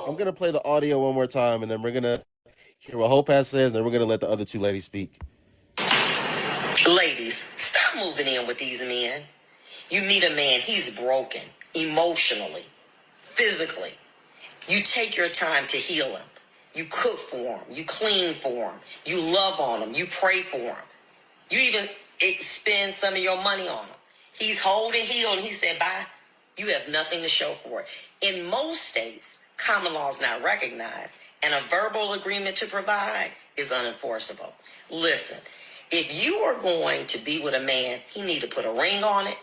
I'm gonna play the audio one more time, and then we're gonna hear what Hope has says, and then we're gonna let the other two ladies speak. Ladies, stop moving in with these men. You meet a man, he's broken emotionally, physically. You take your time to heal him. You cook for him. You clean for him. You love on him. You pray for him. You even spend some of your money on him. He's whole and healed, and he said, bye. You have nothing to show for it. In most states, common law is not recognized, and a verbal agreement to provide is unenforceable. Listen, if you are going to be with a man, he need to put a ring on it,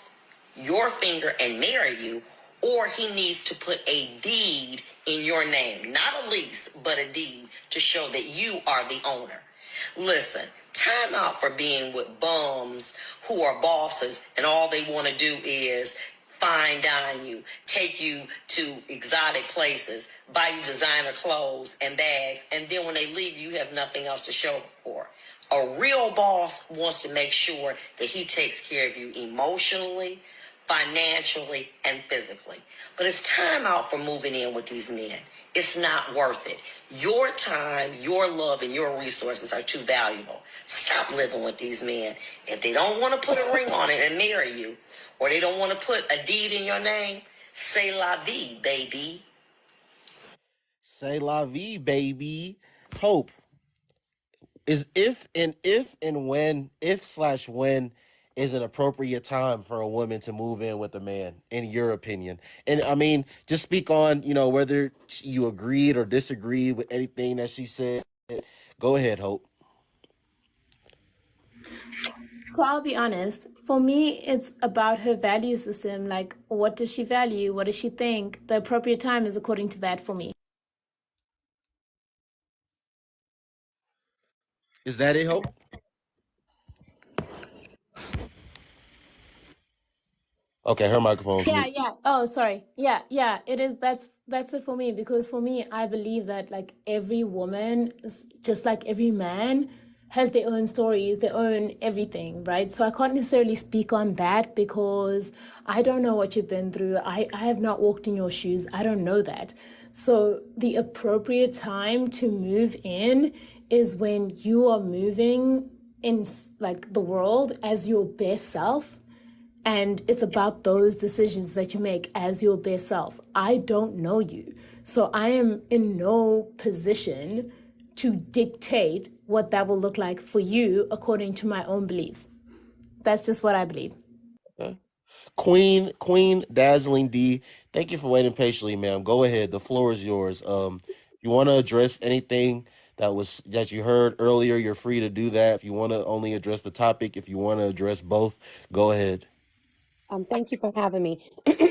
your finger, and marry you, or he needs to put a deed in your name, not a lease, but a deed to show that you are the owner. Listen, time out for being with bums who are bosses and all they want to do is fine dine you, take you to exotic places, buy you designer clothes and bags, and then when they leave, you have nothing else to show for. A real boss wants to make sure that he takes care of you emotionally, financially, and physically. But it's time out for moving in with these men. It's not worth it. Your time, your love, and your resources are too valuable. Stop living with these men. If they don't want to put a ring on it and marry you, or they don't want to put a deed in your name, say la vie, baby. Say la vie, baby. Hope is if/when is an appropriate time for a woman to move in with a man, in your opinion? And I mean, just speak on, whether you agreed or disagreed with anything that she said. Go ahead, Hope. So I'll be honest. For me, it's about her value system. Like, what does she value? What does she think? The appropriate time is according to that for me. Is that it, Hope? Okay, her microphone's Yeah, mute. yeah. Oh, sorry. Yeah, yeah. It is. That's it for me, because for me, I believe that like every woman, just like every man, has their own stories, their own everything, right? So I can't necessarily speak on that because I don't know what you've been through. I have not walked in your shoes. I don't know that. So the appropriate time to move in is when you are moving in like the world as your best self, and it's about those decisions that you make as your best self. I don't know you. So I am in no position to dictate what that will look like for you according to my own beliefs. That's just what I believe. Okay. Queen Dazzling D, thank you for waiting patiently, ma'am. Go ahead. The floor is yours. You want to address anything that you heard earlier, you're free to do that. If you want to only address the topic, if you want to address both, go ahead. Thank you for having me.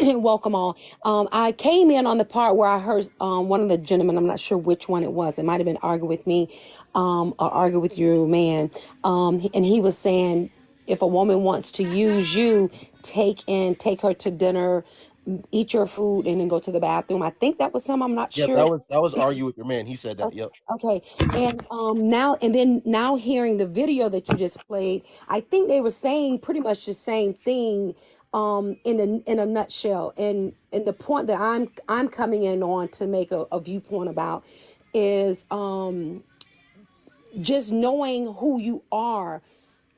Welcome all. I came in on the part where I heard one of the gentlemen, I'm not sure which one it was, it might have been argue with me or argue with your man. And he was saying, if a woman wants to use you, take her to dinner, eat your food, and then go to the bathroom. I think that was him. I'm not Yep, sure. that was argue with your man. He said that. Yep. Okay. And now hearing the video that you just played, I think they were saying pretty much the same thing in a nutshell. And the point that I'm coming in on to make a viewpoint about is just knowing who you are.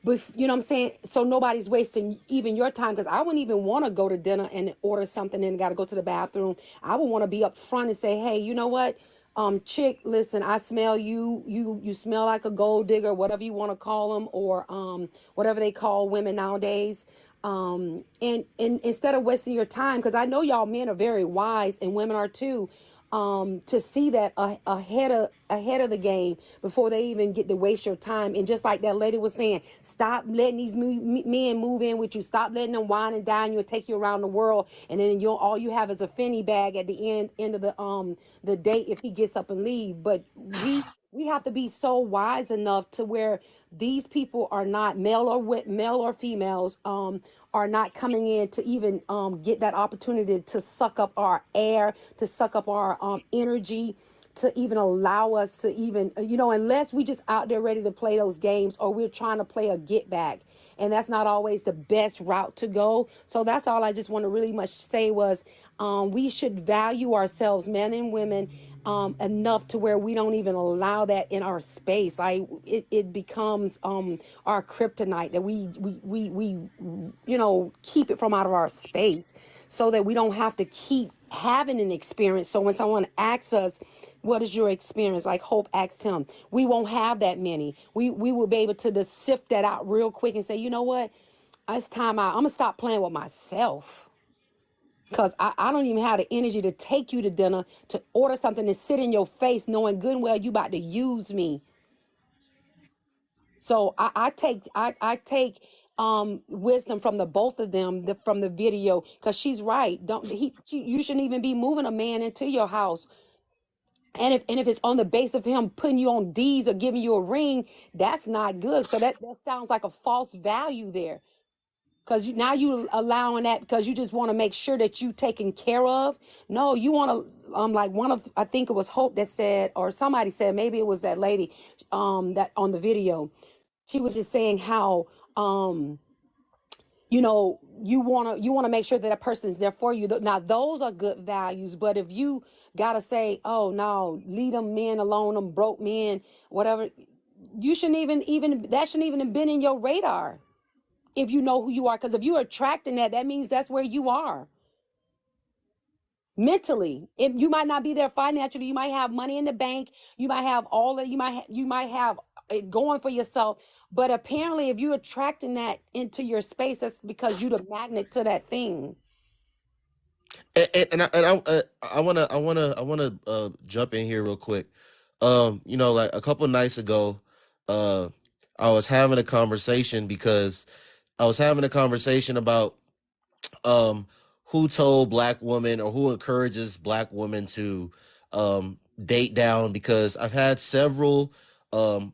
But you know what I'm saying? So nobody's wasting even your time, because I wouldn't even want to go to dinner and order something and got to go to the bathroom. I would want to be up front and say, hey, you know what? Chick, listen, I smell you. You smell like a gold digger, whatever you want to call them, or whatever they call women nowadays. And instead of wasting your time, because I know y'all men are very wise and women are too, to see that ahead of the game before they even get to waste your time. And just like that lady was saying, stop letting these men move in with you. Stop letting them wine and dine you and take you around the world. And then all you have is a fanny bag at the end of the date if he gets up and leave. But we have to be so wise enough to where these people are not male or females, are not coming in to even get that opportunity to suck up our air, to suck up our energy, to even allow us to even, unless we just out there ready to play those games, or we're trying to play a get back. and that's not always the best route to go. So that's all I just want to really much say was, we should value ourselves, men and women, enough to where we don't even allow that in our space. Like it becomes our kryptonite, that we keep it from out of our space, so that we don't have to keep having an experience. So when someone asks us, what is your experience? Like Hope asked him, we won't have that many. We will be able to just sift that out real quick and say, you know what? It's time out. I'm going to stop playing with myself. Because I don't even have the energy to take you to dinner, to order something and sit in your face knowing good and well you about to use me. So I take wisdom from the both of them, from the video, because she's right. You shouldn't even be moving a man into your house. And if it's on the base of him putting you on D's or giving you a ring, that's not good. So that sounds like a false value there. Because now you allowing that because you just want to make sure that you taken care of. No, you want to, like I think it was Hope that said, or somebody said, maybe it was that lady, that on the video, she was just saying how, you want to make sure that that person's there for you. Now, those are good values. But if you got to say, oh, no, leave them men alone, them broke men, whatever, you shouldn't that shouldn't even have been in your radar. If you know who you are, because if you're attracting that means that's where you are mentally. If you might not be there financially, you might have money in the bank, you might have all that, you might have it going for yourself. But apparently, if you're attracting that into your space, that's because you're the magnet to that thing. And I wanna jump in here real quick. Like a couple nights ago, I was having a conversation about who told black women or who encourages black women to date down, because I've had several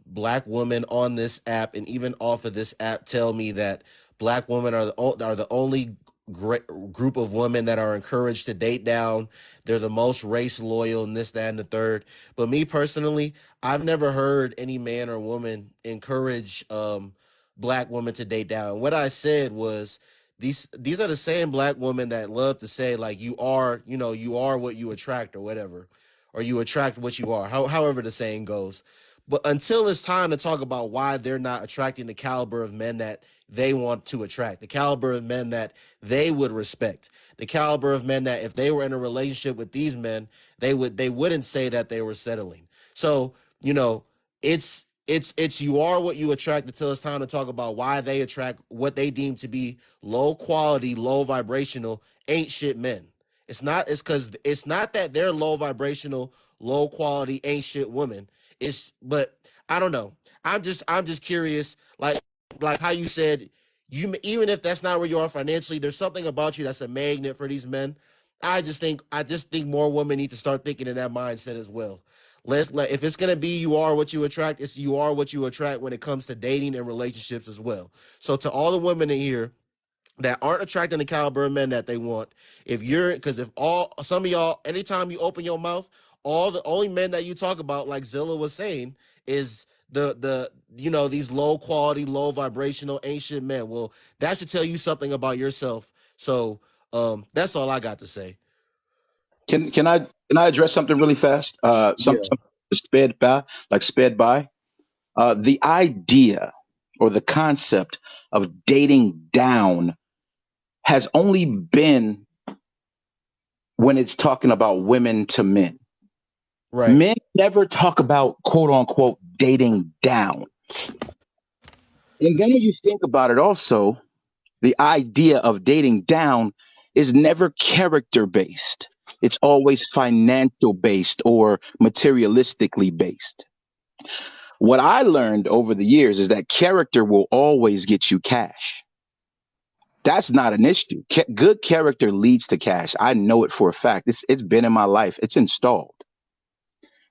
black women on this app and even off of this app tell me that black women are the only group of women that are encouraged to date down. They're the most race loyal and this, that, and the third. But me personally, I've never heard any man or woman encourage black women to date down. What I said was, these are the same black women that love to say, like, you are what you attract, or whatever, or you attract what you are, however the saying goes. But until it's time to talk about why they're not attracting the caliber of men that they want to attract, the caliber of men that they would respect, the caliber of men that if they were in a relationship with these men, they wouldn't say that they were settling. So, it's you are what you attract until it's time to talk about why they attract what they deem to be low quality, low vibrational, ain't shit men. It's not that they're low vibrational, low quality, ain't shit women. But I don't know. I'm just curious, like how you said, even if that's not where you are financially, there's something about you that's a magnet for these men. I just think more women need to start thinking in that mindset as well. If it's gonna be you are what you attract, it's you are what you attract when it comes to dating and relationships as well. So to all the women in here that aren't attracting the caliber of men that they want, some of y'all, anytime you open your mouth, the only men that you talk about, like Zilla was saying, is these low quality, low vibrational, ancient men. Well, that should tell you something about yourself. So that's all I got to say. Can I address something really fast? Something sped by. The idea or the concept of dating down has only been when it's talking about women to men. Right. Men never talk about quote unquote dating down. And then when you think about it also, the idea of dating down is never character based. It's always financial based or materialistically based. What I learned over the years is that character will always get you cash. That's not an issue. Good character leads to cash. I know it for a fact. It's been in my life. It's installed.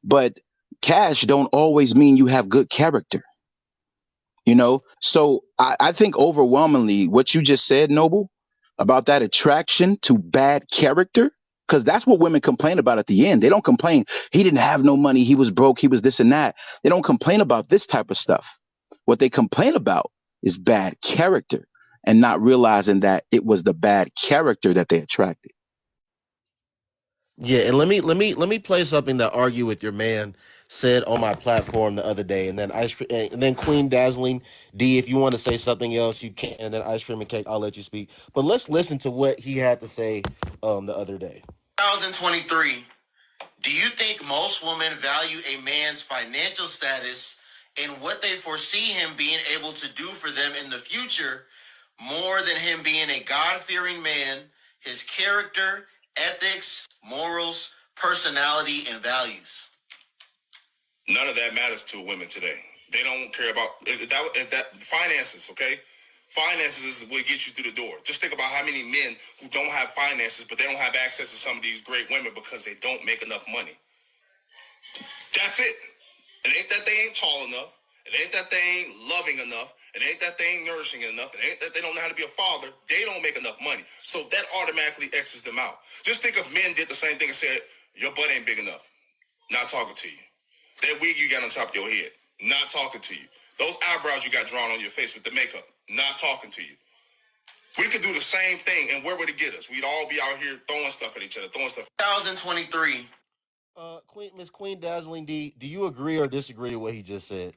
But cash don't always mean you have good character. So I think overwhelmingly what you just said, Noble, about that attraction to bad character, because that's what women complain about at the end. They don't complain, he didn't have no money, he was broke, he was this and that. They don't complain about this type of stuff. What they complain about is bad character, and not realizing that it was the bad character that they attracted. Yeah, and let me play something that Argue with Your Man said on my platform the other day, and then and then Queen Dazzling D, if you want to say something else, you can, and then Ice Cream and Cake, I'll let you speak. But let's listen to what he had to say the other day. 2023. Do you think most women value a man's financial status and what they foresee him being able to do for them in the future more than him being a God-fearing man, his character, ethics, morals, personality, and values? None of that matters to women today. They don't care about that finances, okay? Finances is what gets you through the door. Just think about how many men who don't have finances, but they don't have access to some of these great women because they don't make enough money. That's it. It ain't that they ain't tall enough. It ain't that they ain't loving enough. It ain't that they ain't nourishing enough. It ain't that they don't know how to be a father. They don't make enough money. So that automatically X's them out. Just think if men did the same thing and said, your butt ain't big enough. Not talking to you. That wig you got on top of your head. Not talking to you. Those eyebrows you got drawn on your face with the makeup. Not talking to you. We could do the same thing, and where would it get us? We'd all be out here throwing stuff at each other, throwing stuff. 2023. Miss Queen Dazzling D, do you agree or disagree with what he just said?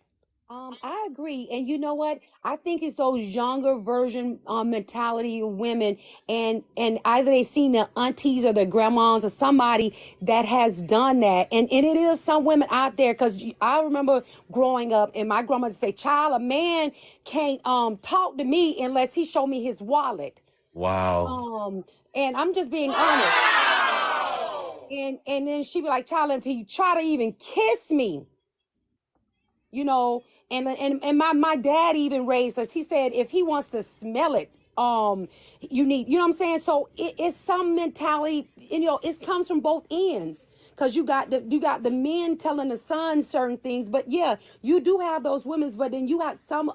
I agree. And you know what? I think it's those younger version mentality of women, and either they seen their aunties or their grandmas or somebody that has done that. And it is some women out there, because I remember growing up and my grandmother say, child, a man can't talk to me unless he show me his wallet. Wow. And I'm just being honest. And then she'd be like, child, if he try to even kiss me, you know, and my dad even raised us. He said, if he wants to smell it, you need, you know what I'm saying? So it's some mentality, you know, it comes from both ends. Because you got the men telling the sons certain things, but yeah, you do have those women, but then you have some,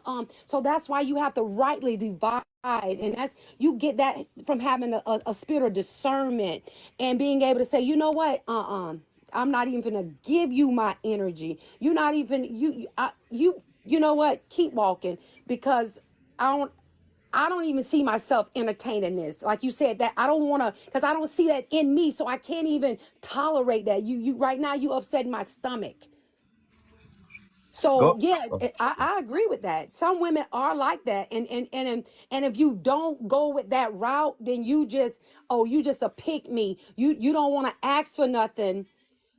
so that's why you have to rightly divide. And that's, you get that from having a spirit of discernment and being able to say, you know what, I'm not even gonna give you my energy. You're not even, you know what, keep walking, because I don't even see myself entertaining this. Like you said, that I don't want to, because I don't see that in me, so I can't even tolerate that. You right now, you upsetting my stomach. So yeah, I agree with that. Some women are like that, and if you don't go with that route, then you just a pick me. You don't want to ask for nothing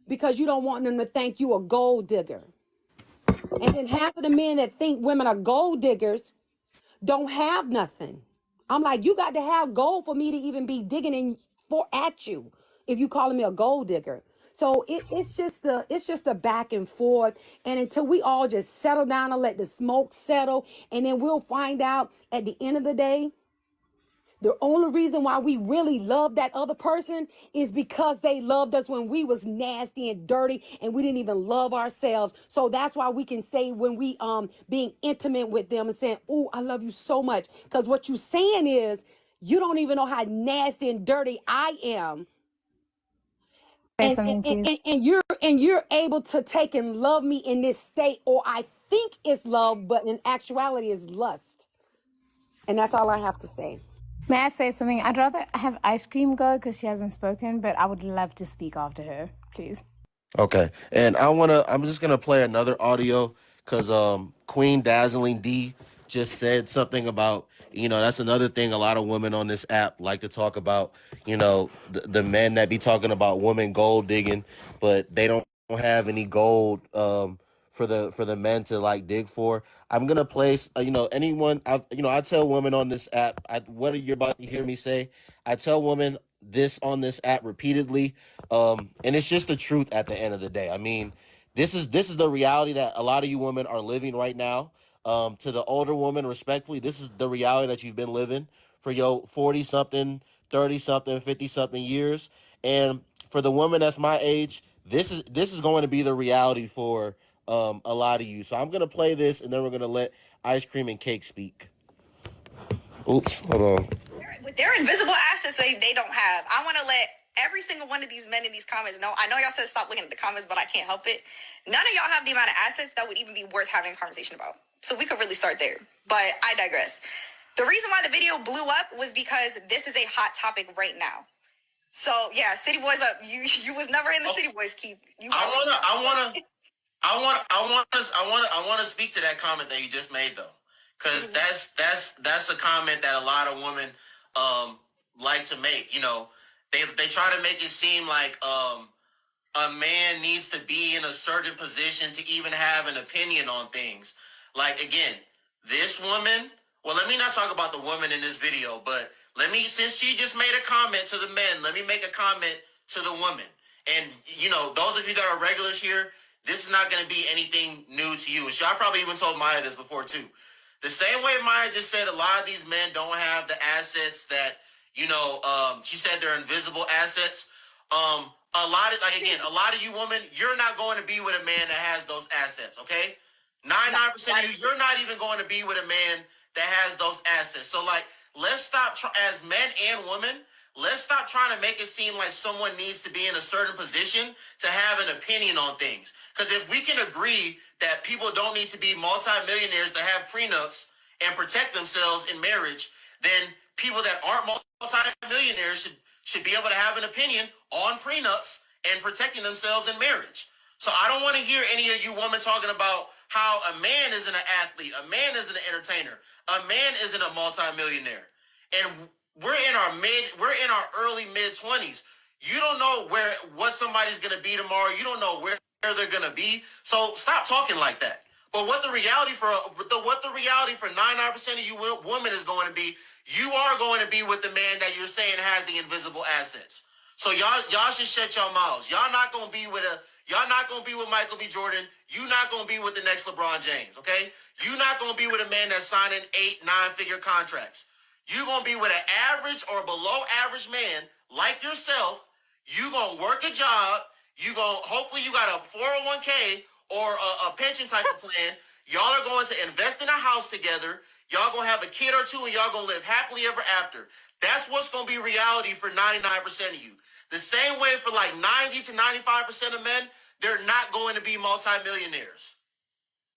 because you don't want them to think you a gold digger. And then half of the men that think women are gold diggers don't have nothing. I'm like, you got to have gold for me to even be digging at you if you calling me a gold digger. So it's just the back and forth. And until we all just settle down and let the smoke settle, and then we'll find out at the end of the day, the only reason why we really love that other person is because they loved us when we was nasty and dirty and we didn't even love ourselves. So that's why we can say when we being intimate with them and saying, "Oh, I love you so much," because what you saying is you don't even know how nasty and dirty I am. And you're able to take and love me in this state, or I think it's love, but in actuality is lust. And that's all I have to say. May I say something? I'd rather have Ice Cream go because she hasn't spoken, but I would love to speak after her, please. Okay. And I'm just gonna play another audio because Queen Dazzling D just said something about, that's another thing a lot of women on this app like to talk about, the men that be talking about women gold digging, but they don't have any gold for the men to like dig for. I'm gonna place anyone I tell women on this app, what are you about to hear me say? I tell women on this app repeatedly, and it's just the truth at the end of the day. I mean, this is the reality that a lot of you women are living right now. To the older woman, respectfully, this is the reality that you've been living for your 40 something, 30 something, 50 something years. And for the woman that's my age, this is going to be the reality for a lot of you. So I'm gonna play this, and then we're gonna let Ice Cream and Cake speak. Oops, hold on. With their invisible assets they don't have. I want to let every single one of these men in these comments, no, I know y'all said stop looking at the comments, but I can't help it. None of y'all have the amount of assets that would even be worth having a conversation about. So we could really start there. But I digress. The reason why the video blew up was because this is a hot topic right now. So yeah, City Boys up. You was never in the City Boys, Keith. I want to speak to that comment that you just made though, because that's a comment that a lot of women like to make. You know, they try to make it seem like a man needs to be in a certain position to even have an opinion on things. Like again, this woman. Well, let me not talk about the woman in this video, but since she just made a comment to the men, let me make a comment to the woman. And, you know, those of you that are regulars here, this is not going to be anything new to you. And I probably even told Maya this before, too. The same way Maya just said a lot of these men don't have the assets that, you know, she said they're invisible assets. A lot of you women, you're not going to be with a man that has those assets, okay? 99% of you, you're not even going to be with a man that has those assets. So, like, let's stop, as men and women, let's stop trying to make it seem like someone needs to be in a certain position to have an opinion on things. Because if we can agree that people don't need to be multimillionaires to have prenups and protect themselves in marriage, then people that aren't multimillionaires should be able to have an opinion on prenups and protecting themselves in marriage. So I don't want to hear any of you women talking about how a man isn't an athlete, a man isn't an entertainer, a man isn't a multimillionaire. And we're in our early mid-20s. You don't know what somebody's going to be tomorrow. You don't know where they're going to be. So stop talking like that. But what the reality for 99% of you women is going to be, you are going to be with the man that you're saying has the invisible assets. So y'all should shut your mouths. Y'all not going to be with Michael B. Jordan. You're not going to be with the next LeBron James, okay? You're not going to be with a man that's signing 8-9-figure contracts. You're going to be with an average or below average man like yourself. You're going to work a job. Hopefully you got a 401k or a pension type of plan. Y'all are going to invest in a house together. Y'all going to have a kid or two and y'all going to live happily ever after. That's what's going to be reality for 99% of you. The same way for like 90 to 95% of men, they're not going to be multimillionaires.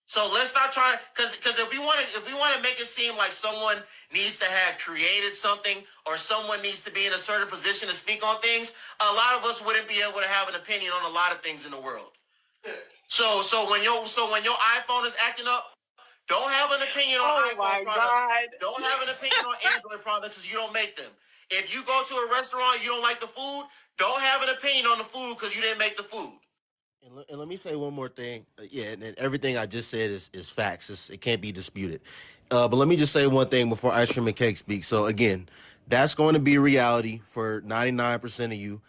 So let's not try, because if we want to make it seem like someone needs to have created something or someone needs to be in a certain position to speak on things, a lot of us wouldn't be able to have an opinion on a lot of things in the world. So when your iPhone is acting up, don't have an opinion on iPhone products. Don't have an opinion on Android products because you don't make them. If you go to a restaurant, you don't like the food, don't have an opinion on the food because you didn't make the food. And let me say one more thing. And everything I just said is facts. It can't be disputed. But let me just say one thing before Ice Cream and Cake speaks. So again, that's going to be reality for 99% of you.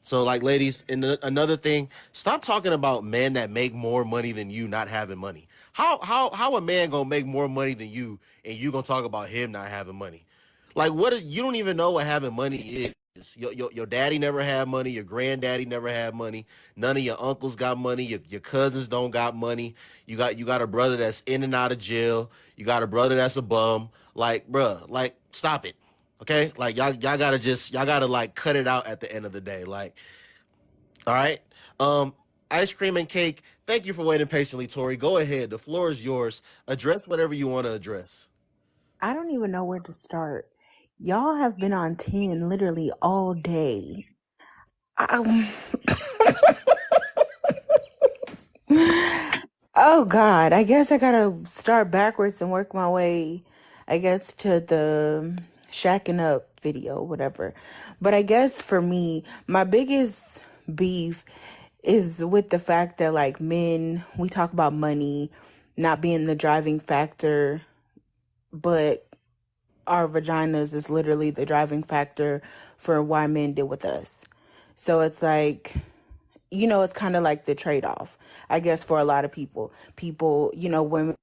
So like, ladies, and another thing, stop talking about men that make more money than you not having money. How a man gonna make more money than you and you gonna talk about him not having money? Like, you don't even know what having money is. Your daddy never had money. Your granddaddy never had money. None of your uncles got money. Your cousins don't got money. You got a brother that's in and out of jail. You got a brother that's a bum. Like, bruh, like, stop it. Okay? Like, y'all gotta like cut it out at the end of the day. Like, all right? Ice Cream and Cake, thank you for waiting patiently, Tori. Go ahead. The floor is yours. Address whatever you want to address. I don't even know where to start. Y'all have been on 10 literally all day. Oh God, I guess I gotta start backwards and work my way, I guess, to the shacking up video, whatever. But I guess for me, my biggest beef is with the fact that like men, we talk about money not being the driving factor, but our vaginas is literally the driving factor for why men deal with us. So it's like, you know, it's kind of like the trade-off, I guess, for a lot of people. Women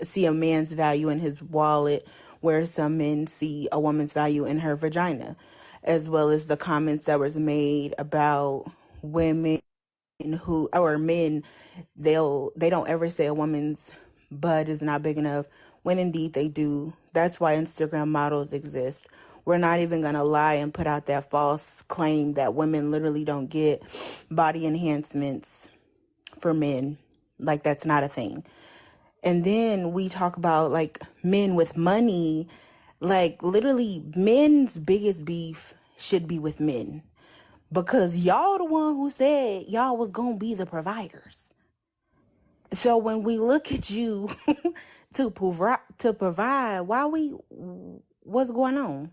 see a man's value in his wallet, where some men see a woman's value in her vagina, as well as the comments that was made about women men, they don't ever say a woman's butt is not big enough, when indeed they do. That's why Instagram models exist, We're not even going to lie and put out that false claim that women literally don't get body enhancements for men. Like, that's not a thing. And then we talk about like men with money. Like, literally, men's biggest beef should be with men, because y'all the one who said y'all was gonna be the providers. So when we look at you to provide, what's going on?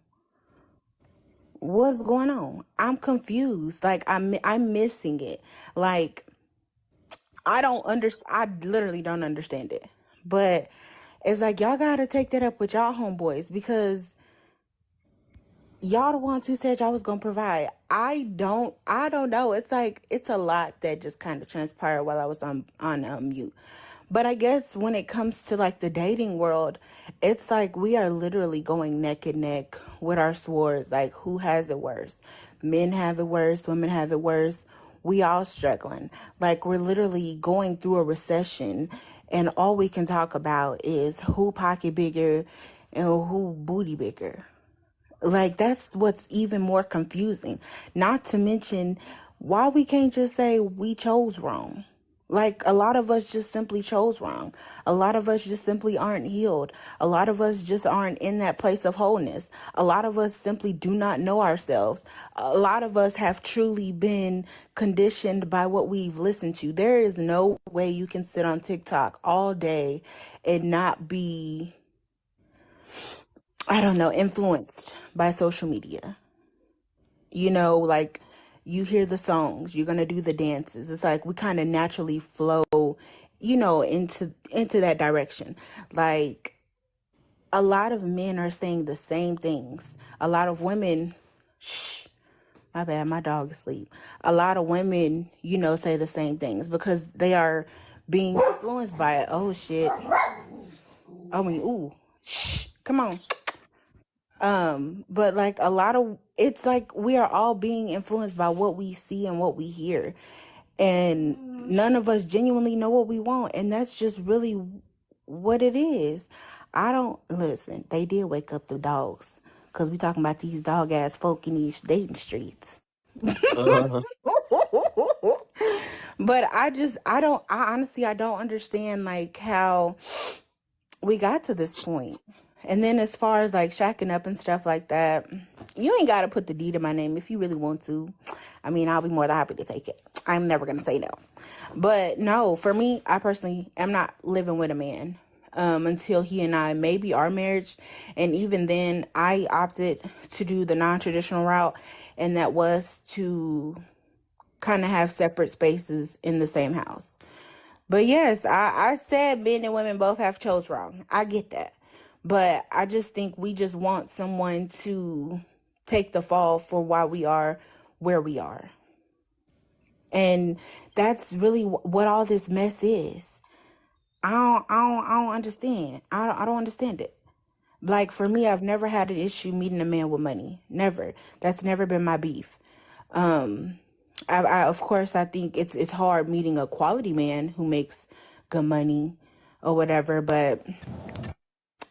What's going on? I'm confused. Like, I'm missing it. Like, I literally don't understand it. But it's like, y'all gotta take that up with y'all homeboys, because y'all the ones who said y'all was gonna provide. I don't know. It's like, it's a lot that just kind of transpired while I was on mute. But I guess when it comes to like the dating world, it's like we are literally going neck and neck with our swords. Like, who has it worse? Men have it worse, women have it worse. We all struggling. Like, we're literally going through a recession, and all we can talk about is who pocket bigger and who booty bigger. Like, that's what's even more confusing. Not to mention, why we can't just say we chose wrong. Like, a lot of us just simply chose wrong. A lot of us just simply aren't healed. A lot of us just aren't in that place of wholeness. A lot of us simply do not know ourselves. A lot of us have truly been conditioned by what we've listened to. There is no way you can sit on TikTok all day and not be, I don't know, influenced by social media. You know, like, you hear the songs, you're gonna do the dances. It's like we kind of naturally flow, you know, into that direction. Like, a lot of men are saying the same things. A lot of women, shh, my bad, my dog is asleep. A lot of women, you know, say the same things because they are being influenced by it. Oh shit. I mean, ooh, shh, come on. But like, it's like we are all being influenced by what we see and what we hear. And none of us genuinely know what we want. And that's just really what it is. I don't, listen, they did wake up the dogs, because we talking about these dog ass folk in these dating streets. But I honestly, I don't understand like how we got to this point. And then as far as like shacking up and stuff like that, you ain't got to put the deed in my name if you really want to. I mean, I'll be more than happy to take it. I'm never going to say no. But no, for me, I personally am not living with a man until he and I maybe our marriage. And even then, I opted to do the non-traditional route, and that was to kind of have separate spaces in the same house. But yes, I said men and women both have chose wrong. I get that. But I just think we just want someone to take the fall for why we are where we are. And that's really what all this mess is. I don't understand. I don't understand it. Like, for me, I've never had an issue meeting a man with money. Never. That's never been my beef. I of course, I think it's hard meeting a quality man who makes good money or whatever, but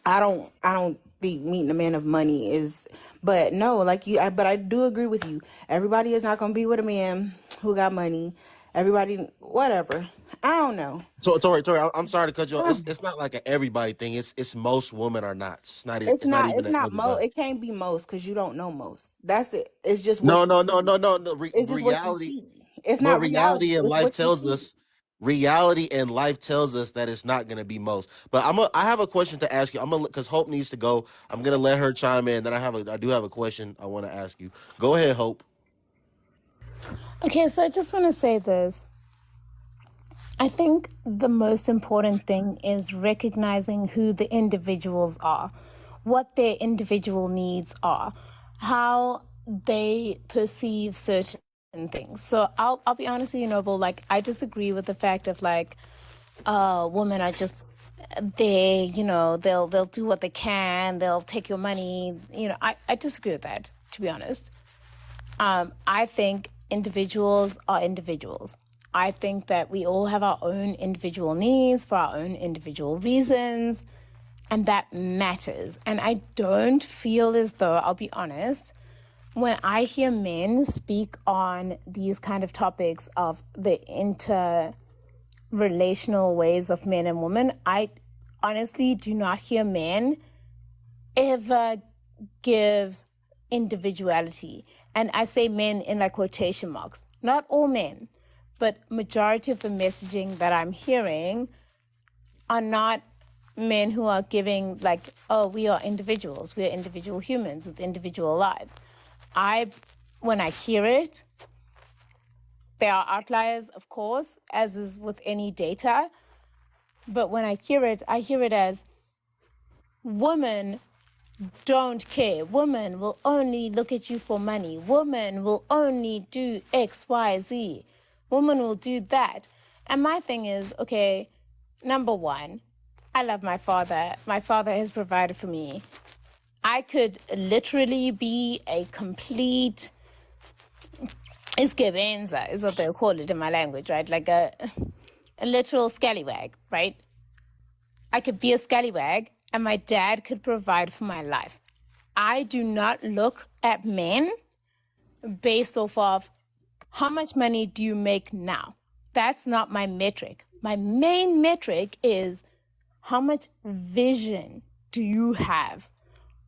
I don't think meeting a man of money is, but no, like but I do agree with you. Everybody is not going to be with a man who got money. Everybody, whatever. I don't know. So Tori, I'm sorry to cut you off. It's not like an everybody thing. It's most women are not. It's not even an everybody. It can't be most, because you don't know most. That's it. It's just what No, you no, see. no, no, no, no. It's just what you Reality, see. It's but not reality. reality and It's life what you tells see. us. Reality and life tells us that it's not going to be most. But I have a question to ask you. Because Hope needs to go. I'm gonna let her chime in. Then I do have a question I want to ask you. Go ahead, Hope. Okay, so I just want to say this. I think the most important thing is recognizing who the individuals are, what their individual needs are, how they perceive certain things. So I'll be honest with you, Noble, like, I disagree with the fact of like women are just they, you know, they'll do what they can, they'll take your money. You know, I disagree with that, to be honest. I think individuals are individuals. I think that we all have our own individual needs for our own individual reasons. And that matters. And I don't feel as though, I'll be honest, when I hear men speak on these kind of topics of the interrelational ways of men and women, I honestly do not hear men ever give individuality. And I say men in like quotation marks. Not all men, but majority of the messaging that I'm hearing are not men who are giving like, oh, we are individuals. We are individual humans with individual lives. When I hear it, there are outliers, of course, as is with any data. But when I hear it as women don't care. Women will only look at you for money. Women will only do X, Y, Z. Women will do that. And my thing is, okay, number one, I love my father. My father has provided for me. I could literally be a complete iskebenza, is what they'll call it in my language, right? Like a literal scallywag, right? I could be a scallywag and my dad could provide for my life. I do not look at men based off of how much money do you make now. That's not my metric. My main metric is how much vision do you have?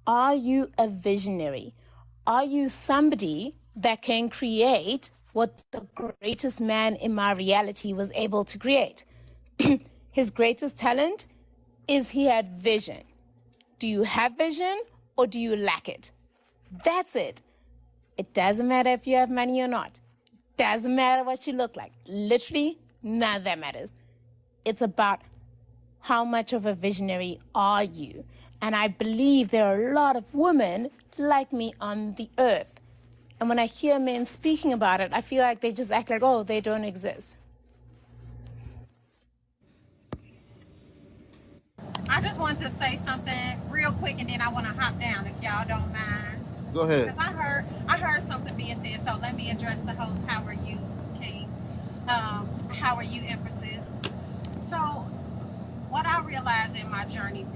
Are you a visionary? Are you somebody that can create what the greatest man in my reality was able to create? His greatest talent is he had vision. Do you have vision or do you lack it? That's it. It doesn't matter if you have money or not. Doesn't matter what you look like. Literally, none of that matters. It's about how much of a visionary are you? And I believe there are a lot of women like me on the earth. And when I hear men speaking about it, I feel like they just act like, oh, they don't exist. I just wanted to say something real quick, and then I want to hop down if y'all don't mind. Go ahead. Because I heard something being said, so let me address the host. How are you, King? How are you, Empresses? So, what I realized in my journey,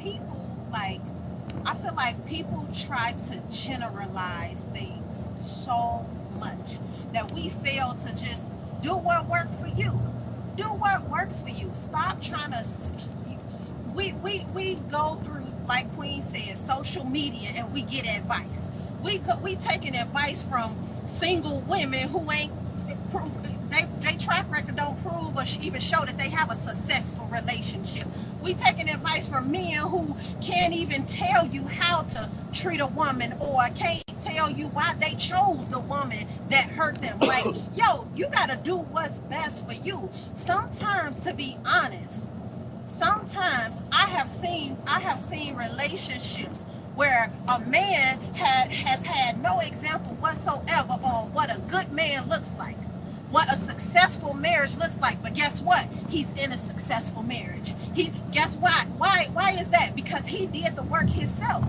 I feel like people try to generalize things so much that we fail to just do what works for you. Do what works for you. Stop trying to... We go through, like Queen said, social media, and we get advice. We taking advice from single women who ain't... They track record don't prove or even show that they have a successful relationship. We taking advice from men who can't even tell you how to treat a woman or can't tell you why they chose the woman that hurt them. Like, yo, you gotta do what's best for you. Sometimes, to be honest, I have seen relationships where a man has had no example whatsoever on what a good man looks like, what a successful marriage looks like. But guess what? He's in a successful marriage. Guess what? Why is that? Because he did the work himself.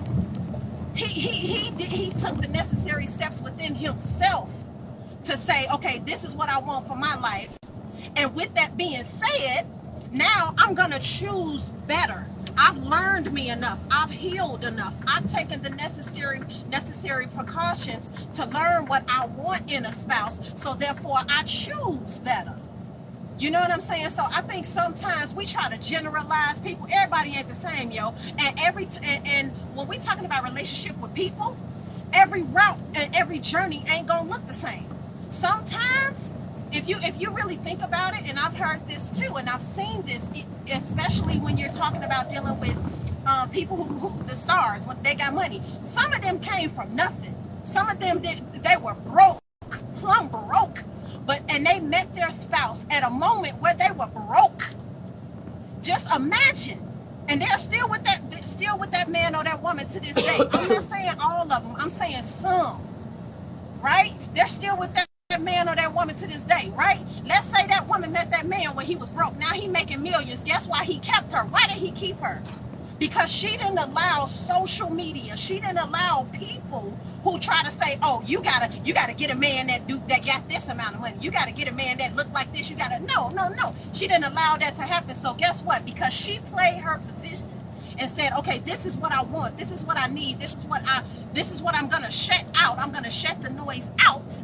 He took the necessary steps within himself to say, okay, this is what I want for my life. And with that being said, now I'm gonna choose better. I've learned me enough. I've healed enough. I've taken the necessary precautions to learn what I want in a spouse. So therefore, I choose better. You know what I'm saying? So I think sometimes we try to generalize people. Everybody ain't the same, yo. And when we talking about relationship with people, every route and every journey ain't gonna look the same. Sometimes, if you really think about it, and I've heard this too, and I've seen this, especially when you're talking about dealing with people who the stars, when they got money. Some of them came from nothing. Some of them they were broke, plumb broke, and they met their spouse at a moment where they were broke. Just imagine, and they're still with that man or that woman to this day. I'm not saying all of them. I'm saying some. Right? They're still with that man or that woman to this day, right? Let's say that woman met that man when he was broke. Now he making millions. Guess why he kept her? Why did he keep her? Because she didn't allow social media. She didn't allow people who try to say, "Oh, you gotta get a man that got this amount of money. You gotta get a man that look like this. You gotta no." She didn't allow that to happen. So guess what? Because she played her position and said, okay, this is what I want, this is what I need, this is what I'm gonna shut out. I'm gonna shut the noise out.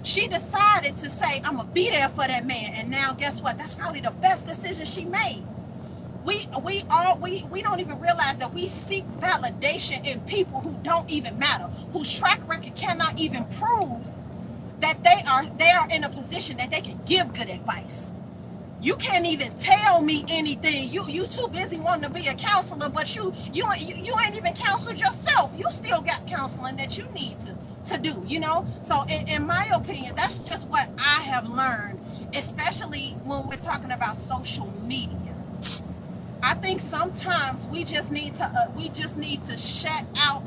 She decided to say, I'm gonna be there for that man. And now guess what? That's probably the best decision she made. We don't even realize that we seek validation in people who don't even matter, whose track record cannot even prove that they are in a position that they can give good advice. You can't even tell me anything. You too busy wanting to be a counselor, but you ain't even counseled yourself. You still got counseling that you need to do, you know? So in my opinion, that's just what I have learned, especially when we're talking about social media. I think sometimes we just need to shut out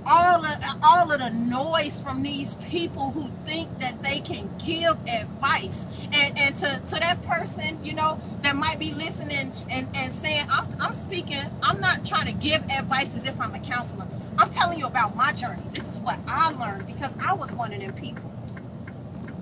all of the noise from these people who think that they can give advice. And to that person, you know, that might be listening and saying, I'm speaking, I'm not trying to give advice as if I'm a counselor. I'm telling you about my journey. This is what I learned because I was one of them people.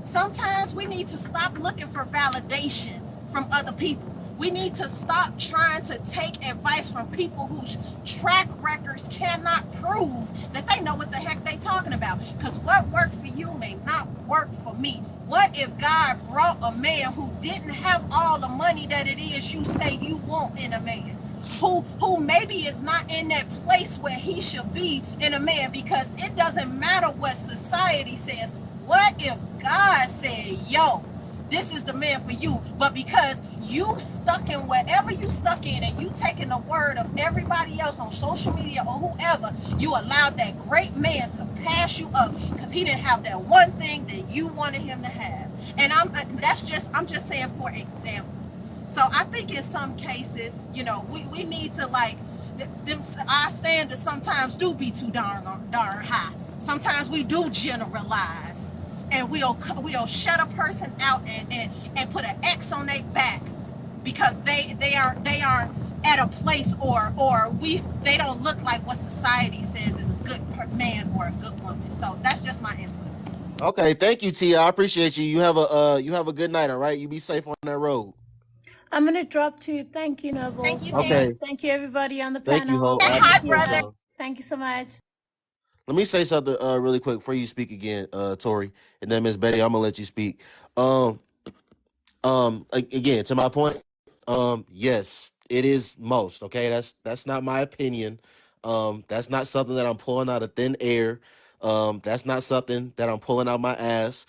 Sometimes we need to stop looking for validation from other people. We need to stop trying to take advice from people whose track records cannot prove that they know what the heck they talking about. Because what worked for you may not work for me. What if God brought a man who didn't have all the money that it is you say you want in a man? Who maybe is not in that place where he should be in a man, because it doesn't matter what society says. What if God said, yo, this is the man for you, but because you stuck in whatever you stuck in and you taking the word of everybody else on social media or whoever, you allowed that great man to pass you up because he didn't have that one thing that you wanted him to have. And I'm just saying for example. So I think in some cases, you know, we need to, like, our standards sometimes do be too darn high. Sometimes we do generalize, and we'll shut a person out and put an X on their back because they are at a place or they don't look like what society says is a good man or a good woman. So that's just my input. Okay, thank you, Tia. I appreciate you. You have a good night. All right, you be safe on that road. I'm gonna drop to you. Thank you, Noble. Thank you, Okay. Thank you, everybody on the Thank you, panel. Hope. Hi, brother. Thank you so much. Let me say something really quick before you speak again, Tori, and then Miss Betty. I'm gonna let you speak. Again, to my point, yes, it is most. Okay, that's not my opinion. That's not something that I'm pulling out of thin air. That's not something that I'm pulling out my ass.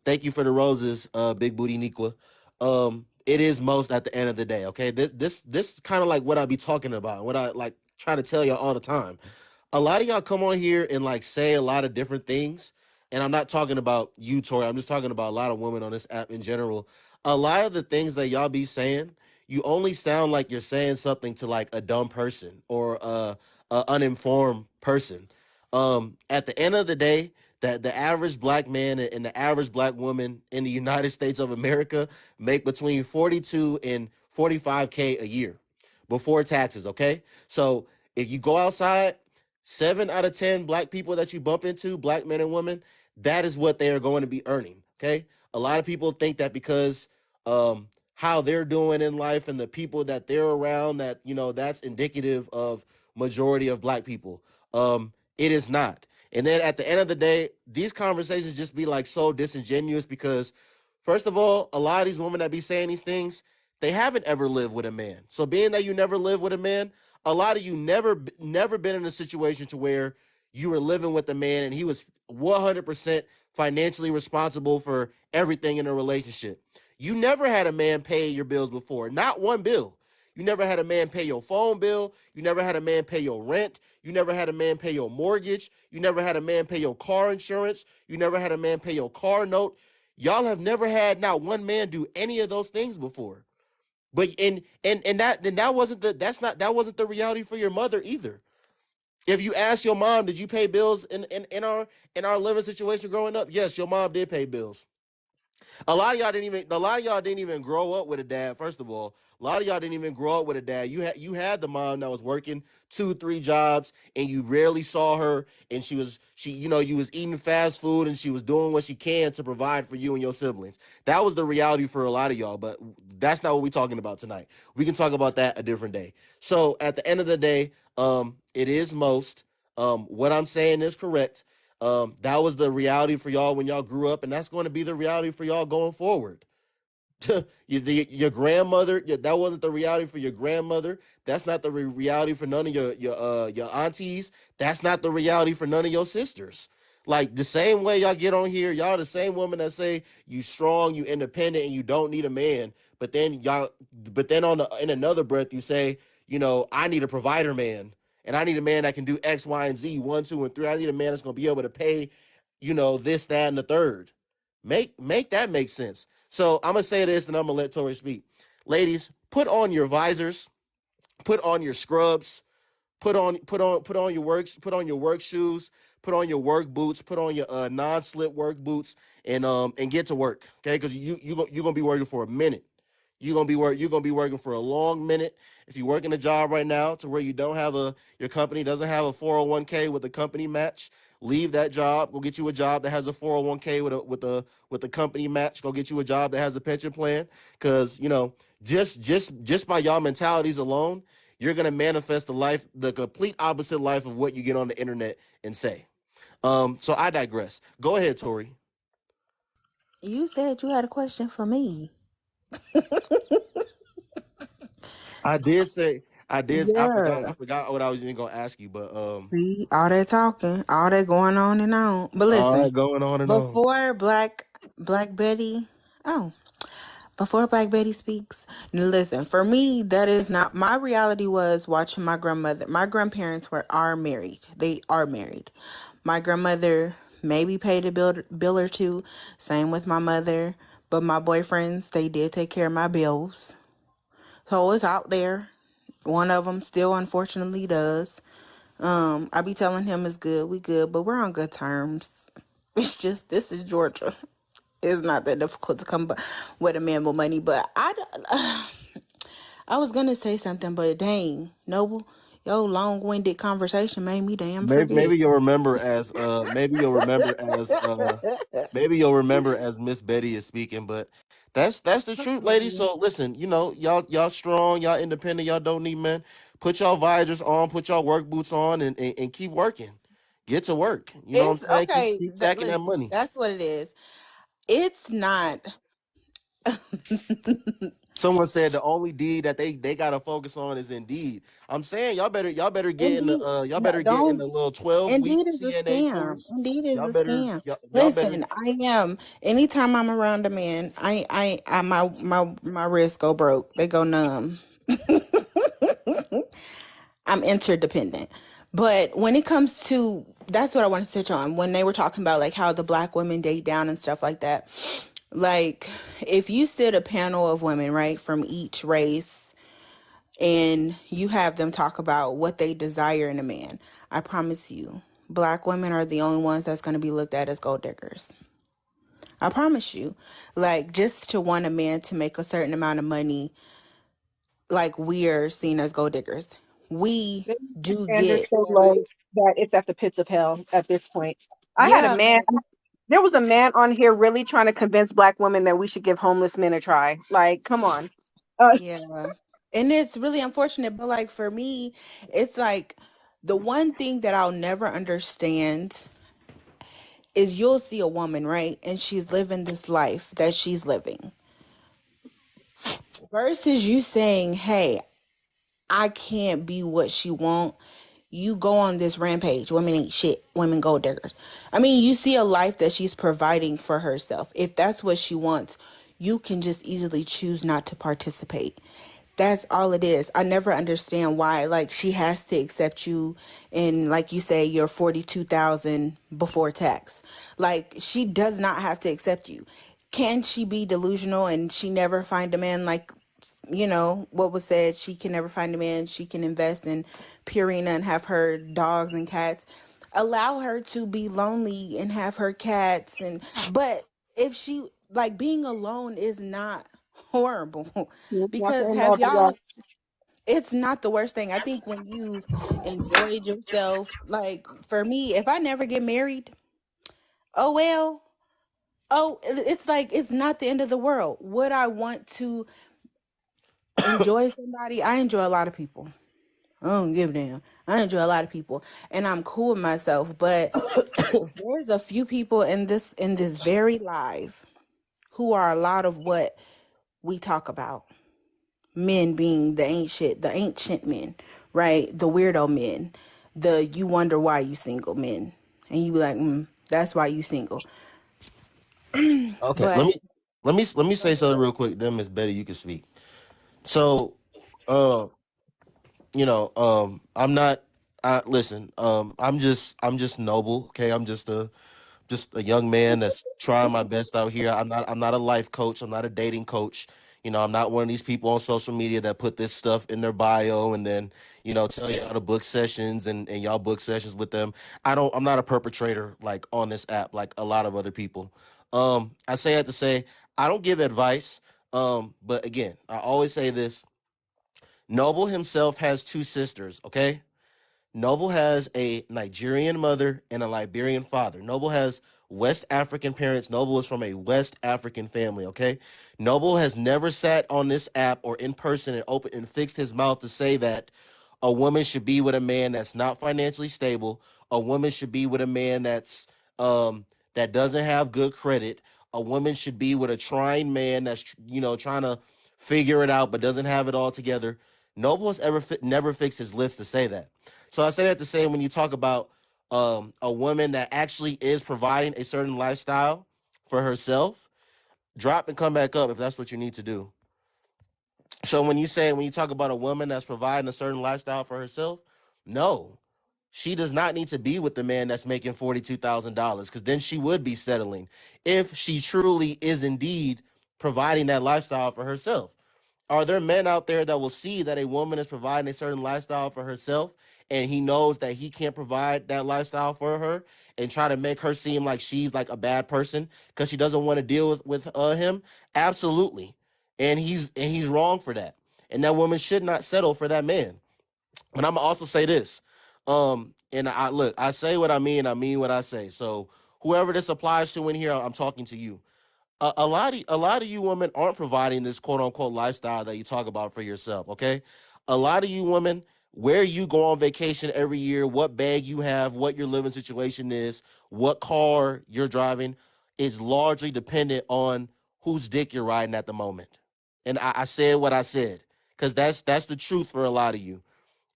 Thank you for the roses, Big Booty Niqua. It is most at the end of the day. Okay, this is kind of like what I be talking about, what I like try to tell y'all all the time. A lot of y'all come on here and like say a lot of different things. And I'm not talking about you, Tori. I'm just talking about a lot of women on this app in general. A lot of the things that y'all be saying, you only sound like you're saying something to like a dumb person or a uninformed person. At the end of the day, that the average black man and the average black woman in the United States of America make between 42 and 45K a year before taxes. Okay, so if you go outside, 7 out of 10 black people that you bump into, black men and women, that is what they are going to be earning. Okay. A lot of people think that because how they're doing in life and the people that they're around, that, you know, that's indicative of majority of black people. It is not. And then at the end of the day, these conversations just be like so disingenuous because, first of all, a lot of these women that be saying these things, they haven't ever lived with a man. So being that you never lived with a man, a lot of you never been in a situation to where you were living with a man and he was 100% financially responsible for everything in a relationship. You never had a man pay your bills before, not one bill. You never had a man pay your phone bill. You never had a man pay your rent. You never had a man pay your mortgage. You never had a man pay your car insurance. You never had a man pay your car note. Y'all have never had not one man do any of those things before. But that wasn't the reality for your mother either. If you ask your mom, did you pay bills in our living situation growing up? Yes, your mom did pay bills. A lot of y'all didn't even grow up with a dad. First of all, a lot of y'all didn't even grow up with a dad. You had the mom that was working 2-3 jobs, and you rarely saw her. And you was eating fast food, and she was doing what she can to provide for you and your siblings. That was the reality for a lot of y'all. But That's not what we're talking about tonight. We can talk about that a different day. So at the end of the day, it is most. What I'm saying is correct. That was the reality for y'all when y'all grew up, and that's going to be the reality for y'all going forward. Your grandmother, that wasn't the reality for your grandmother. That's not the reality for none of your aunties. That's not the reality for none of your sisters. Like the same way y'all get on here, y'all the same woman that say you strong, you independent, and you don't need a man. But then in another breath you say, I need a provider man, and I need a man that can do X, Y, and Z, one, two, and three. I need a man that's gonna be able to pay, this, that, and the third. Make that make sense. So I'm gonna say this, and I'm gonna let Tori speak. Ladies, put on your visors, put on your scrubs, put on your work shoes, put on your work boots, put on your non-slip work boots, and get to work. Okay, because you're gonna be working for a minute. You're gonna be working for a long minute. If you're working a job right now to where you don't have your company doesn't have a 401k with a company match, leave that job. Go get you a job that has a 401k with a company match. Go get you a job that has a pension plan. Because just by y'all mentalities alone, you're gonna manifest the complete opposite life of what you get on the internet and say. So I digress. Go ahead, Tori. You said you had a question for me. I did say I did. I forgot. Yeah. I forgot what I was even gonna ask you, but See, all that talking, all that going on and on. But all listen, right, going on and on. before Black Betty, before Black Betty speaks, listen, for me, that is not my reality. Was watching my grandmother. My grandparents are married. They are married. My grandmother maybe paid a bill or two. Same with my mother. But my boyfriends, they did take care of my bills. So it's out there. One of them still unfortunately does. I be telling him it's good, we good, but we're on good terms. It's just, this is Georgia. It's not that difficult to come with a man with money, but I was gonna say something, but dang, Noble, your long-winded conversation made me damn Maybe forget. you'll remember as maybe you'll remember as Miss Betty is speaking, but that's the truth, ladies. So listen, y'all strong, y'all independent, y'all don't need men. Put y'all visors on, put y'all work boots on, and keep working. Get to work. You know what It's I'm saying? Keep okay. keep stacking that Listen, money. that's what it is. It's not. Someone said the only deed that they gotta focus on is Indeed. I'm saying y'all better get in the Indeed, y'all better get in don't. the little 12-week Indeed is a CNA scam. course. Indeed is Y'all a better scam. y'all better Listen, I am. Anytime I'm around a man, my wrists go broke. They go numb. I'm interdependent. But when it comes to, that's what I want to touch on. When they were talking about like how the black women date down and stuff like that. Like, if you sit a panel of women, right, from each race, and you have them talk about what they desire in a man, I promise you, black women are the only ones that's going to be looked at as gold diggers. I promise you. Like, just to want a man to make a certain amount of money, like, we are seen as gold diggers. We The do standards get so low that it's at the pits of hell at this point. I had a yeah, man. There was a man on here really trying to convince black women that we should give homeless men a try. Like, come on. yeah. And it's really unfortunate, but like for me, it's like the one thing that I'll never understand is you'll see a woman, right? And she's living this life that she's living versus you saying, "Hey, I can't be what she want." You go on this rampage. Women ain't shit. Women gold diggers. I mean, you see a life that she's providing for herself. If that's what she wants, you can just easily choose not to participate. That's all it is. I never understand why like she has to accept you in, like you say, your 42,000 before tax. Like she does not have to accept you. Can she be delusional and she never find a man like, what was said, she can never find a man, she can invest in Purina and have her dogs and cats. Allow her to be lonely and have her cats, but if she, like, being alone is not horrible. It's not the Because end all have be y'all all. it's not the worst thing. I think when you've enjoyed yourself, like for me, if I never get married, oh well. Oh, it's like it's not the end of the world. Would I want to enjoy somebody. I enjoy a lot of people. I don't give a damn. I enjoy a lot of people, and I'm cool with myself. But there's a few people in this very live who are a lot of what we talk about. Men being the ancient men, right? The weirdo men, the you wonder why you single men, and you be like, that's why you single. Okay, But let me say something real quick. Then Miss Betty, you can speak. So, uh, I'm not. Listen, I'm just noble. Okay, I'm just a young man that's trying my best out here. I'm not a life coach. I'm not a dating coach. I'm not one of these people on social media that put this stuff in their bio and then, tell you how to book sessions and y'all book sessions with them. I'm not a perpetrator like on this app like a lot of other people. I say that to say I don't give advice. But again, I always say this. Noble himself has two sisters, okay? Noble has a Nigerian mother and a Liberian father. Noble has West African parents. Noble is from a West African family, okay? Noble has never sat on this app or in person and opened and fixed his mouth to say that a woman should be with a man that's not financially stable. A woman should be with a man that doesn't have good credit. A woman should be with a trying man that's trying to figure it out but doesn't have it all together. Noble has never fixed his lips to say that. So I say that to say when you talk about a woman that actually is providing a certain lifestyle for herself, drop and come back up if that's what you need to do. So when you talk about a woman that's providing a certain lifestyle for herself, no, she does not need to be with the man that's making $42,000 because then she would be settling if she truly is indeed providing that lifestyle for herself. Are there men out there that will see that a woman is providing a certain lifestyle for herself and he knows that he can't provide that lifestyle for her and try to make her seem like she's like a bad person because she doesn't want to deal with him? Absolutely. And he's wrong for that. And that woman should not settle for that man. But I'm gonna also say this. And I say what I mean what I say. So whoever this applies to in here, I'm talking to you. A lot of you women aren't providing this quote unquote lifestyle that you talk about for yourself. Okay, a lot of you women, where you go on vacation every year, what bag you have, what your living situation is, what car you're driving, is largely dependent on whose dick you're riding at the moment. And I said what I said because that's the truth for a lot of you.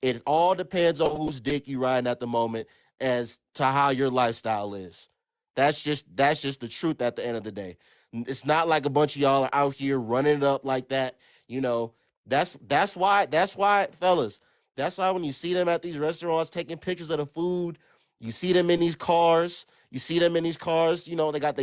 It all depends on whose dick you riding at the moment as to how your lifestyle is. That's just the truth at the end of the day. It's not like a bunch of y'all are out here running it up like that. You know, that's why fellas, that's why when you see them at these restaurants taking pictures of the food, you see them in these cars, they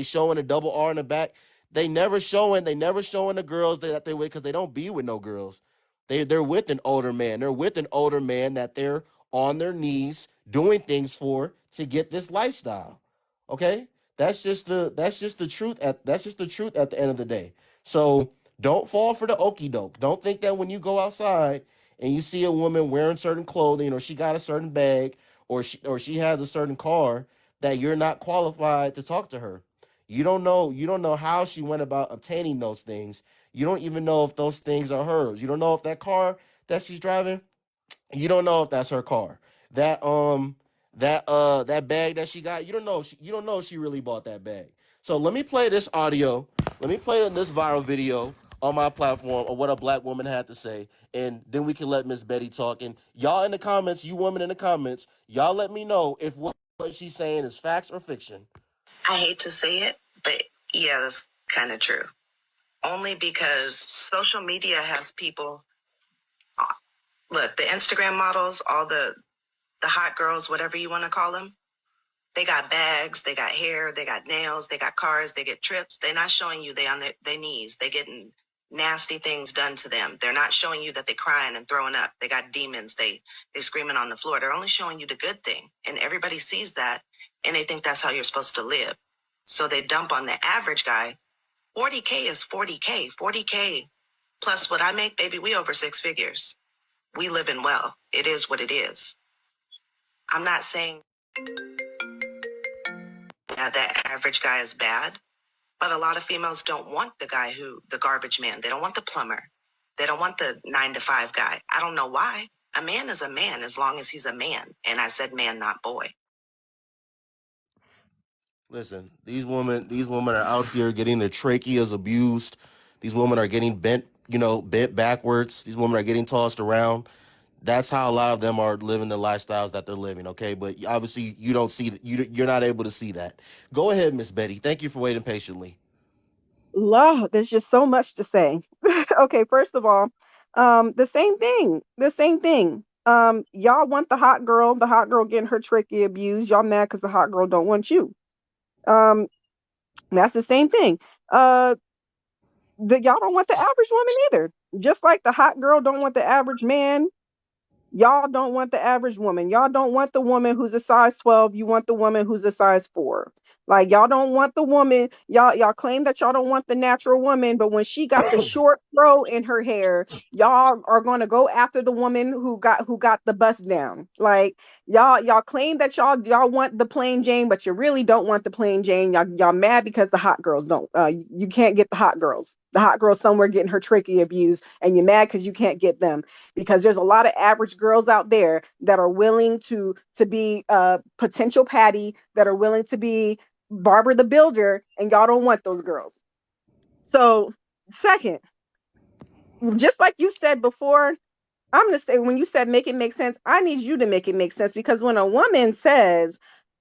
showing a double R in the back. They never showing the girls that they with because they don't be with no girls. They're with an older man. They're with an older man that they're on their knees doing things for to get this lifestyle. Okay? That's just the truth at the end of the day. So don't fall for the okey doke. Don't think that when you go outside and you see a woman wearing certain clothing or she got a certain bag or she has a certain car that you're not qualified to talk to her. You don't know how she went about obtaining those things. You don't even know if those things are hers. You don't know if that car that she's driving, you don't know if that's her car. That bag that she got, you don't know if she really bought that bag. So let me play this audio. Let me play this viral video on my platform of what a black woman had to say, and then we can let Miss Betty talk. And y'all in the comments, you women in the comments, y'all let me know if what she's saying is facts or fiction. I hate to say it, but yeah, that's kind of true. Only because social media has people. Look, the Instagram models, all the hot girls, whatever you want to call them, they got bags, they got hair, they got nails, they got cars, they get trips. They're not showing you they on their knees. They getting nasty things done to them. They're not showing you that they crying and throwing up. They got demons. They screaming on the floor. They're only showing you the good thing. And everybody sees that and they think that's how you're supposed to live. So they dump on the average guy. 40K is 40K. 40K plus what I make, baby, we over 6 figures. We living well. It is what it is. I'm not saying that average guy is bad, but a lot of females don't want the garbage man. They don't want the plumber. They don't want the 9-to-5 guy. I don't know why. A man is a man as long as he's a man. And I said man, not boy. Listen, these women are out here getting their tracheas abused. These women are getting bent backwards. These women are getting tossed around. That's how a lot of them are living the lifestyles that they're living. Okay, but obviously you don't see you're not able to see that. Go ahead, Miss Betty. Thank you for waiting patiently. Lord, there's just so much to say. Okay, first of all, the same thing. Y'all want the hot girl getting her trachea abused. Y'all mad because the hot girl don't want you. That's the same thing. Y'all don't want the average woman either. Just like the hot girl don't want the average man, y'all don't want the average woman. Y'all don't want the woman who's a size 12. You want the woman who's a size 4. Like, y'all don't want the woman. Y'all claim that y'all don't want the natural woman, but when she got the short throw in her hair, y'all are going to go after the woman who got the bust down. Like, y'all claim that y'all want the plain Jane, but you really don't want the plain Jane. Y'all mad because the hot girls don't. You can't get the hot girls. The hot girl somewhere getting her trachea abused, and you're mad because you can't get them, because there's a lot of average girls out there that are willing to be potential Patty, that are willing to be Barbara the Builder, and y'all don't want those girls. So, second, just like you said before, I'm going to say, when you said make it make sense, I need you to make it make sense, because when a woman says,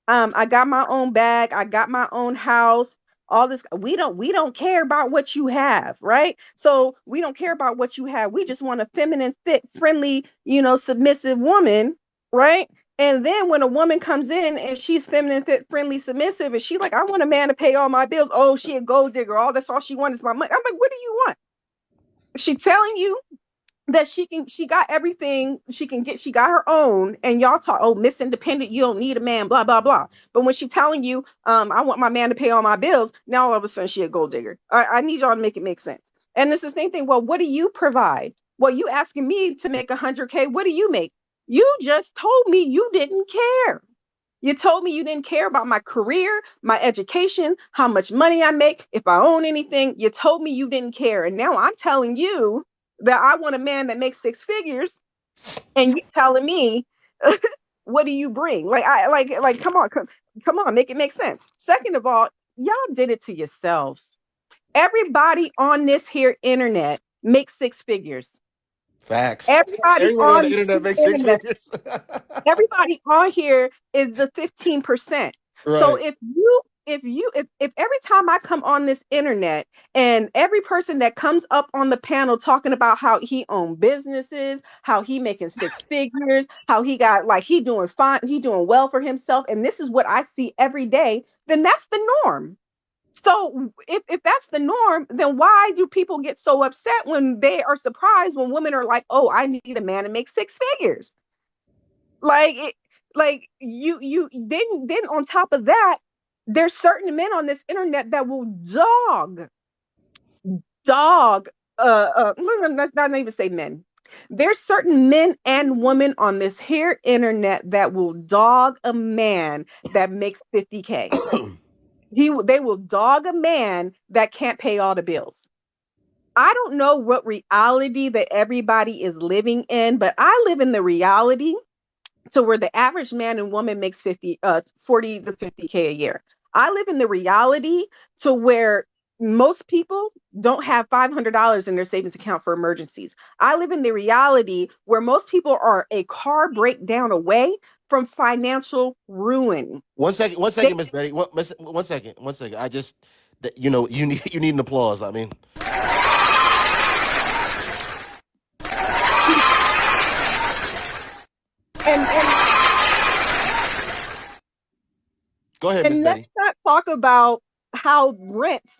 I got my own bag, I got my own house, all this, we don't care about what you have, right? So we don't care about what you have. We just want a feminine, fit, friendly, submissive woman, right? And then when a woman comes in and she's feminine, fit, friendly, submissive, and she's like, I want a man to pay all my bills. Oh, she a gold digger. That's all she wants is my money. I'm like, what do you want? She's telling you that she got everything she can get. She got her own, and y'all talk, oh, Miss Independent, you don't need a man, blah, blah, blah. But when she telling you, I want my man to pay all my bills, now all of a sudden she a gold digger. I need y'all to make it make sense. And it's the same thing. Well, what do you provide? Well, you asking me to make 100K. What do you make? You just told me you didn't care. You told me you didn't care about my career, my education, how much money I make, if I own anything. You told me you didn't care. And now I'm telling you that I want a man that makes 6 figures, and you telling me, what do you bring? Like, come on, make it make sense. Second of all, y'all did it to yourselves. Everybody on this here internet makes 6 figures. Facts. Everybody on the internet makes 6 figures. Everybody on here is the 15%. Right. So if every time I come on this internet, and every person that comes up on the panel talking about how he owned businesses, how he making 6 figures, how he got, like, he doing fine, he doing well for himself, and this is what I see every day, then that's the norm. So if that's the norm, then why do people get so upset when they are surprised when women are like, oh, I need a man to make 6 figures? Like you then on top of that, there's certain men on this internet that will let's not even say men. There's certain men and women on this here internet that will dog a man that makes 50K. They will dog a man that can't pay all the bills. I don't know what reality that everybody is living in, but I live in the reality to where the average man and woman makes 40 to 50K a year. I live in the reality to where most people don't have $500 in their savings account for emergencies. I live in the reality where most people are a car breakdown away from financial ruin. One second, Miss Betty. One second. I just, you need an applause. I mean, and go ahead, Miss Betty. Let's not talk about how rents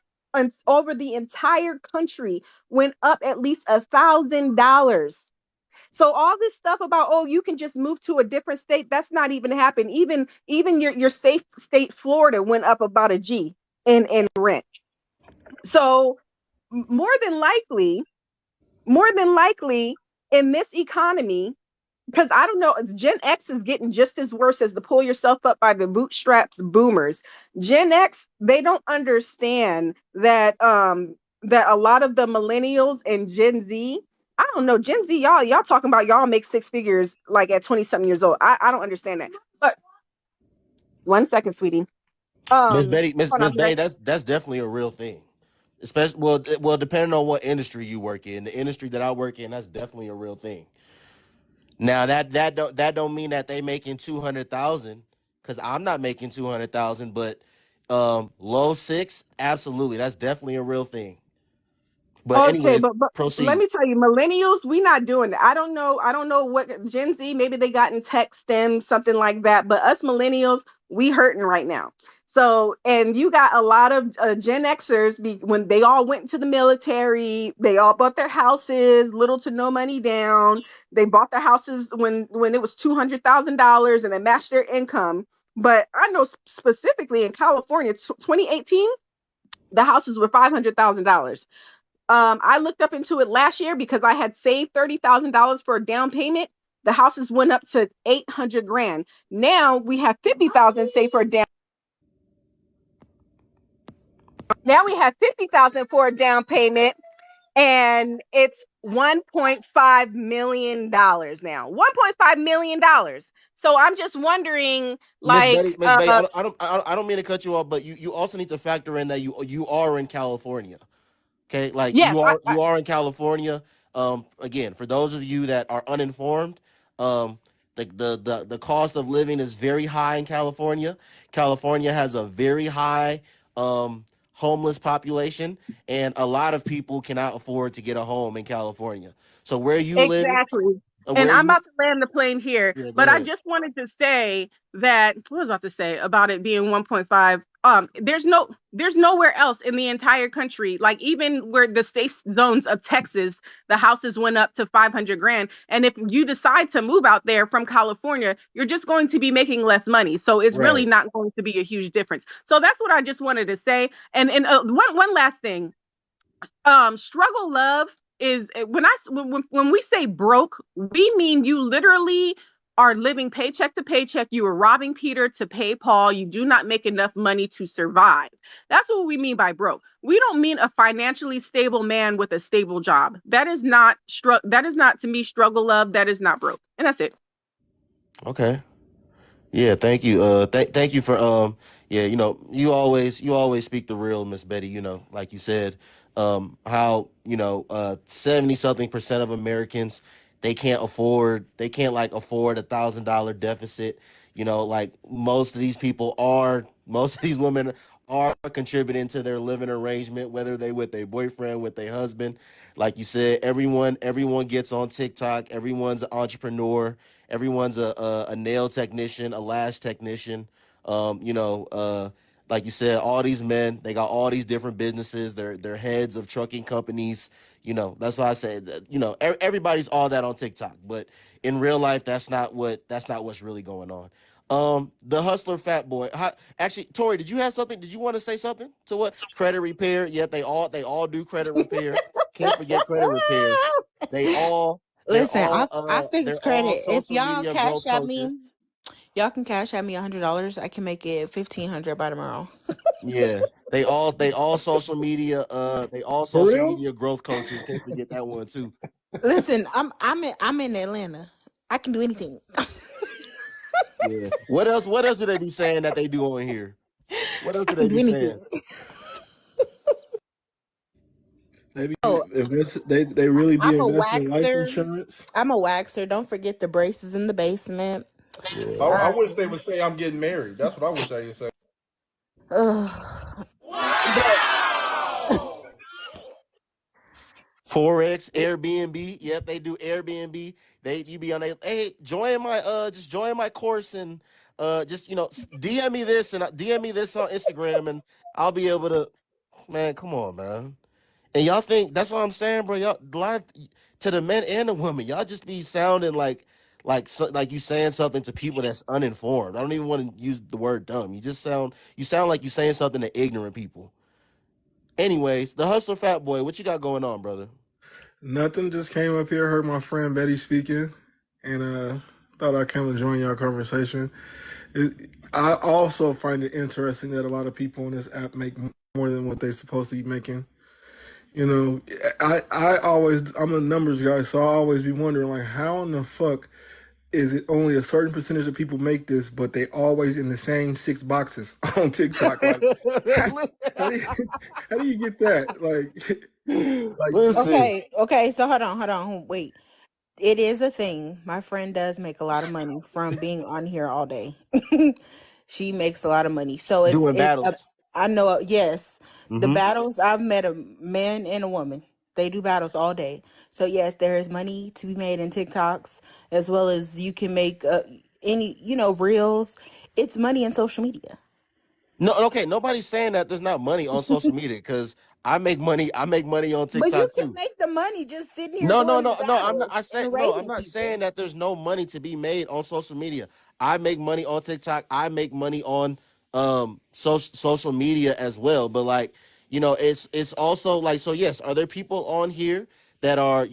over the entire country went up at least $1,000. So all this stuff about, oh, you can just move to a different state, that's not even happened. Even your safe state, Florida, went up about a G in rent. So more than likely, in this economy, because I don't know, Gen X is getting just as worse as the pull yourself up by the bootstraps boomers. Gen X, they don't understand that that a lot of the millennials and Gen Z, I don't know. Gen Z, y'all talking about y'all make six figures like at 20-something years old. I don't understand that. But 1 second, sweetie. Miss Betty, Miss Hold on, Miss be right Betty, that's definitely a real thing. Especially well, depending on what industry you work in. The industry that I work in, that's definitely a real thing. Now that don't mean that they making 200,000 because I'm not making 200,000, but low six, absolutely, that's definitely a real thing. But Okay, anyways, but let proceed. me tell you, millennials, we not doing that. I don't know what Gen Z, maybe they got in tech, STEM, something like that. But us millennials, we hurting right now. So, and you got a lot of Gen Xers when they all went to the military, they all bought their houses, little to no money down. They bought their houses when it was $200,000 and they matched their income. But I know specifically in California, 2018, the houses were $500,000. I looked up into it last year because I had saved $30,000 for a down payment. The houses went up to 800 grand. Now we have 50,000 saved for a down. Now we have 50,000 for a down payment, and it's $1.5 million now. $1.5 million. So I'm just wondering, like, Miss Betty, I don't mean to cut you off, but you also need to factor in that you are in California. Okay, like yes, you are in California. Again, for those of you that are uninformed, um, the cost of living is very high in California. California has a very high homeless population, and a lot of people cannot afford to get a home in California. So where you live, exactly. And where I'm you about to land the plane here, yeah, go but I ahead. just wanted to say that what was I about to say about it being 1.5. There's nowhere else in the entire country, like even where the safe zones of Texas, the houses went up to 500 grand. And if you decide to move out there from California, you're just going to be making less money. So it's really Right. not going to be a huge difference. So that's what I just wanted to say. And one last thing, struggle love is when we say broke, we mean you literally are living paycheck to paycheck. You are robbing Peter to pay Paul. You do not make enough money to survive. That's what we mean by broke. We don't mean a financially stable man with a stable job. That is not to me struggle love. That is not broke. And that's it. Okay. Yeah, thank you. Thank you for yeah, you always speak the real, Miss Betty, like you said, how, 70 something percent of Americans they can't like afford $1,000 deficit. Like most of these women are contributing to their living arrangement, whether they with their boyfriend, with their husband. Like you said, everyone gets on TikTok, everyone's an entrepreneur. Everyone's a nail technician, a lash technician. Like you said, all these men, they got all these different businesses. They're heads of trucking companies. That's why I said that, everybody's all that on TikTok, but in real life, that's not what's really going on. The hustler fat boy. Actually, Tori, did you have something? Did you want to say something to what credit repair? Yep, they all do credit repair. Can't forget credit repair. They all they're Listen, all I they're fix all credit. If social y'all media cash growth at coaches. me, y'all can cash at me $100. I can make it 1,500 by tomorrow. Yeah. They all For social real? media growth coaches. Can't forget that one too. Listen, I'm in Atlanta. I can do anything. Yeah. What else do they be saying that they do on here? What else I do they can do be anything. saying? They be Oh, they really be I'm a investing in life waxer. insurance. I'm a waxer. Don't forget the braces in the basement. Yeah. I Uh, wish they would say I'm getting married. That's what I wish they would say. ugh. But Forex, Airbnb. Yep, they do Airbnb. You be on a hey, join my course and just DM me this and DM me this on Instagram and I'll be able to man, come on, man. And y'all think that's what I'm saying, bro. Y'all a lot to the men and the women, y'all just be sounding like you saying something to people that's uninformed. I don't even want to use the word dumb. You sound like you saying something to ignorant people. Anyways, the hustler fat boy, what you got going on, brother? Nothing. Just came up here, heard my friend Betty speaking, and thought I'd come and join y'all conversation. I also find it interesting that a lot of people on this app make more than what they're supposed to be making. You know, I'm a numbers guy, so I always be wondering like how in the fuck is it only a certain percentage of people make this, but they always in the same 6 boxes on TikTok? Like, how, how do you, how do you get that? Like Listen, Okay. So hold on. Wait. It is a thing. My friend does make a lot of money from being on here all day. She makes a lot of money. So doing battles. I know, yes. The Hmm. battles, I've met a man and a woman. They do battles all day. So yes, there is money to be made in TikToks, as well as you can make any, reels. It's money in social media. No, okay, nobody's saying that there's not money on social media because I make money. I make money on But you TikTok can too. make the money just sitting here No, no, doing no, no. I'm not. battles I say and no. I'm rating not saying people. that there's no money to be made on social media. I make money on TikTok. I make money on social media as well. But like it's also like so. Yes, are there people on here that are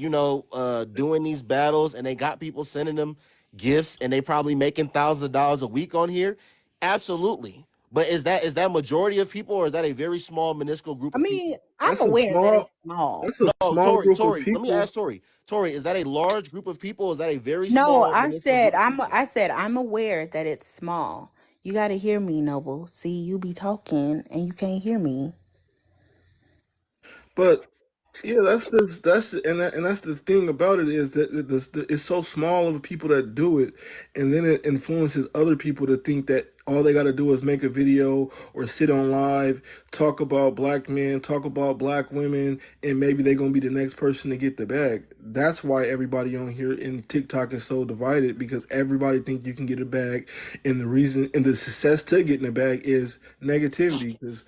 doing these battles and they got people sending them gifts and they probably making thousands of dollars a week on here? Absolutely. But is that majority of people or is that a very small minuscule group I of mean, people? I'm that's a aware that small it's small. that's a No, small group of Tori, let me people. ask Tori. Tori, is that a large group of people? Or is that a very No, small, minuscule group of people? I said I'm aware that it's small. You got to hear me, Noble. See, you be talking and you can't hear me. But yeah, that's the thing about it is that it's so small of people that do it, and then it influences other people to think that all they got to do is make a video or sit on live, talk about black men, talk about black women, and maybe they're gonna be the next person to get the bag. That's why everybody on here in TikTok is so divided because everybody think you can get a bag, and the reason and the success to getting a bag is negativity because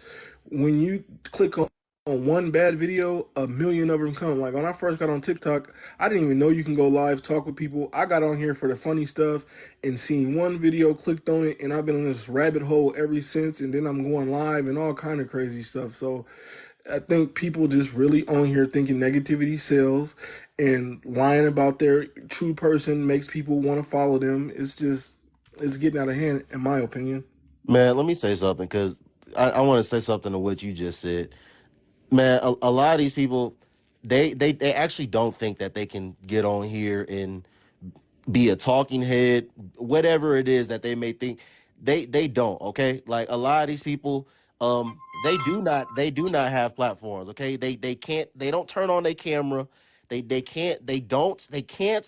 when you click on one bad video, a million of them come. Like when I first got on TikTok, I didn't even know you can go live, talk with people. I got on here for the funny stuff and seen one video, clicked on it, and I've been on this rabbit hole ever since. And then I'm going live and all kind of crazy stuff. So I think people just really on here thinking negativity sells and lying about their true person makes people want to follow them. It's getting out of hand, in my opinion. Man, let me say something because I want to say something to what you just said. Man, a lot of these people, they actually don't think that they can get on here and be a talking head, whatever it is that they may think. They don't, okay? Like a lot of these people, they do not have platforms, okay? They don't turn on their camera. They can't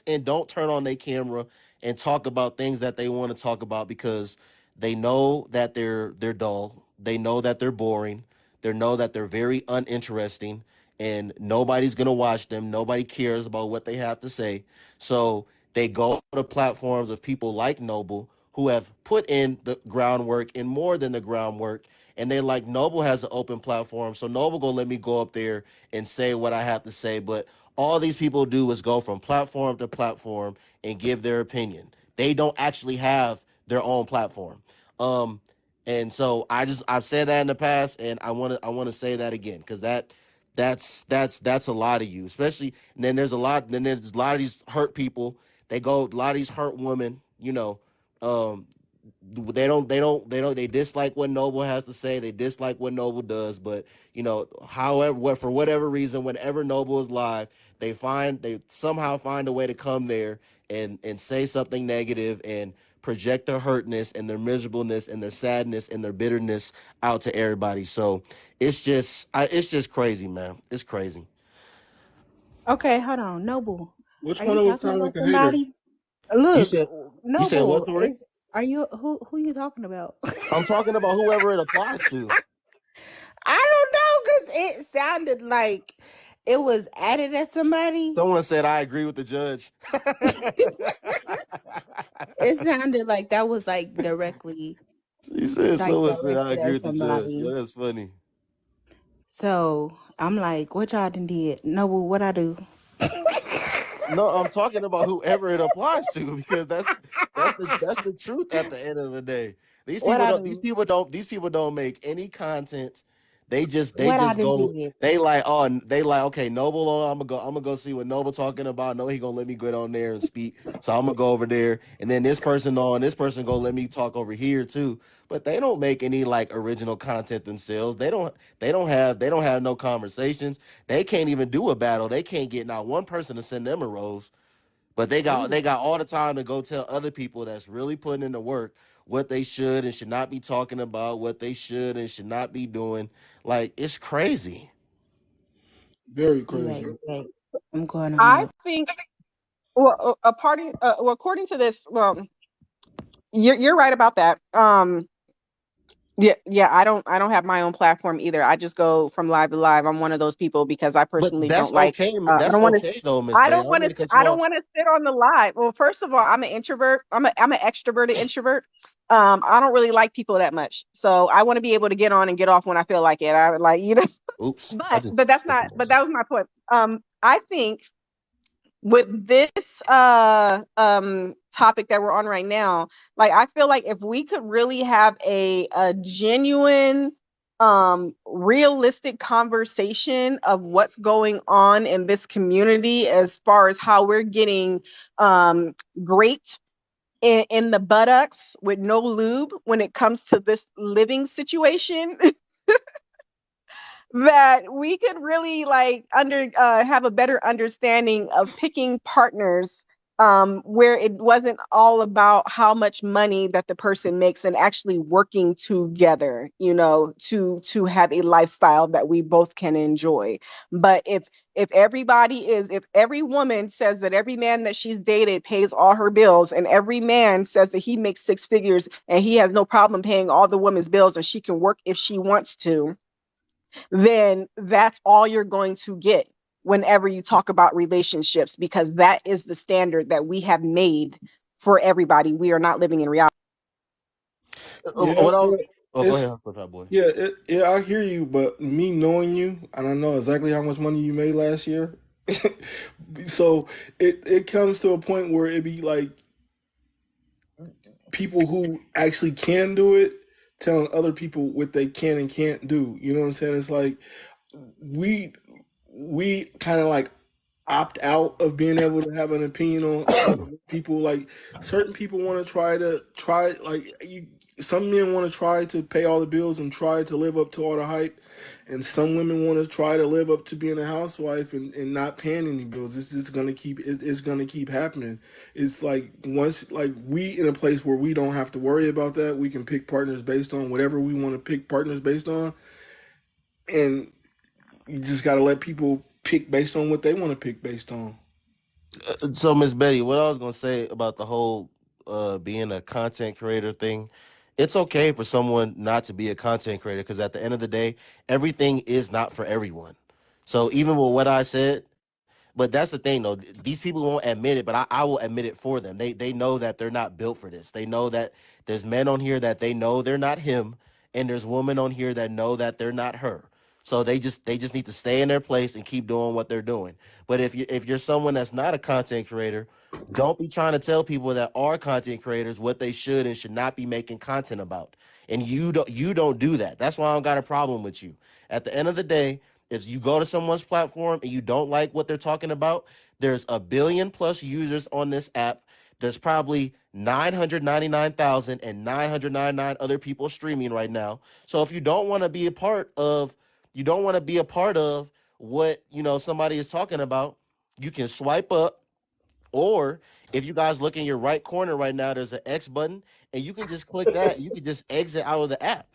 and don't turn on their camera and talk about things that they want to talk about because they know that they're dull. They know that they're boring. They know that they're very uninteresting and nobody's gonna watch them. Nobody cares about what they have to say. So they go to platforms of people like Noble who have put in the groundwork and more than the groundwork. And they like Noble has an open platform. So Noble gonna let me go up there and say what I have to say. But all these people do is go from platform to platform and give their opinion. They don't actually have their own platform. Um, and so I've said that in the past, and I want to say that again because that's a lot of you, especially. And then there's a lot of these hurt people. They go a lot of these hurt women. Um, they dislike what Noble has to say. They dislike what Noble does. But however, for whatever reason, whenever Noble is live, they somehow find a way to come there and say something negative and project their hurtness and their miserableness and their sadness and their bitterness out to everybody. So it's just crazy, man. It's crazy. Okay, hold on. Noble, Which are one you of us talking sound like about a hater? somebody? You Look, said you said what, Noble, Tori? are you who you talking about? I'm talking about whoever it applies to. I don't know because it sounded like it was added at somebody. Someone said I agree with the judge. It sounded like that was like directly He said someone said I directed agree at with the judge. somebody. Yo, that's funny. So I'm like, what y'all done did? Noble, what I do? No, I'm talking about whoever it applies to because that's the truth at the end of the day. These What people I don't these do? people don't these people don't make any content they What I just done go. did? They like, okay, Noble on. I'm gonna go see what Noble talking about. I know he gonna let me get on there and speak, so I'm gonna go over there. And then this person on, this person gonna let me talk over here too. But they don't make any like original content themselves. They don't have no conversations. They can't even do a battle. They can't get not one person to send them a rose. But they got all the time to go tell other people that's really putting in the work what they should and should not be talking about, what they should and should not be doing. Like, it's crazy. Very You right, crazy. you right. I'm going on I mute. think, well, according to this, well, you're right about that. Yeah, I don't have my own platform either. I just go from live to live. I'm one of those people because I But personally that's don't like. okay. I That's don't want to. okay though, Miss Bay. I don't mean to cut you I don't off. want to sit on the live. Well, first of all, I'm an introvert. I'm an extroverted introvert. I don't really like people that much, so I want to be able to get on and get off when I feel like it. I like, you know. Oops. I But just that's not. But that was my point. I think with this topic that we're on right now, like I feel like if we could really have a genuine realistic conversation of what's going on in this community as far as how we're getting great in the buttocks with no lube when it comes to this living situation, that we could really like have a better understanding of picking partners, where it wasn't all about how much money that the person makes and actually working together, you know, to have a lifestyle that we both can enjoy. But if if every woman says that every man that she's dated pays all her bills, and every man says that he makes six figures and he has no problem paying all the women's bills and she can work if she wants to, then that's all you're going to get whenever you talk about relationships, because that is the standard that we have made for everybody. We are not living in reality. Yeah, what else? but Oh, go it's ahead, Hot Boy. yeah, I hear you, but me knowing you, and I know exactly how much money you made last year. So it comes to a point where it be like people who actually can do it telling other people what they can and can't do. You know what I'm saying? It's like we we kind of like opt out of being able to have an opinion on people. Like certain people want to try like you, some men want to try to pay all the bills and try to live up to all the hype, and some women want to try to live up to being a housewife and not paying any bills. It's just gonna it's gonna keep happening. It's like once like we in a place where we don't have to worry about that, we can pick partners based on whatever we want to pick partners based on, and you just got to let people pick based on what they want to pick based on. So, Miss Betty, what I was gonna say about the whole being a content creator thing, it's okay for someone not to be a content creator because at the end of the day, everything is not for everyone. So even with what I said, but that's the thing though. These people won't admit it, but I will admit it for them. They know that they're not built for this. They know that there's men on here that they know they're not him, and there's women on here that know that they're not her. So they just need to stay in their place and keep doing what they're doing. But if you're someone that's not a content creator, don't be trying to tell people that are content creators what they should and should not be making content about. And you don't do that. That's why I don't got a problem with you. At the end of the day, if you go to someone's platform and you don't like what they're talking about, there's a billion plus users on this app. There's probably 999,999 other people streaming right now. So if you don't want to be a part of, you don't want to be a part of what, somebody is talking about, you can swipe up, or if you guys look in your right corner right now, there's an X button and you can just click that. You can just exit out of the app.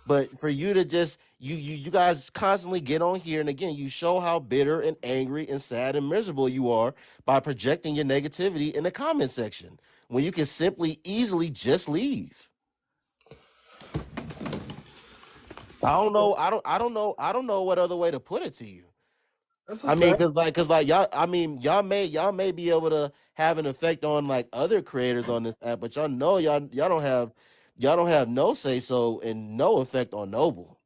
But for you to just you guys constantly get on here and again you show how bitter and angry and sad and miserable you are by projecting your negativity in the comment section when you can simply easily just leave. I don't know what other way to put it to you. That's a I mean, fact. cause like y'all, I mean, y'all may be able to have an effect on like other creators on this app, but y'all know y'all don't have no say so and no effect on Noble.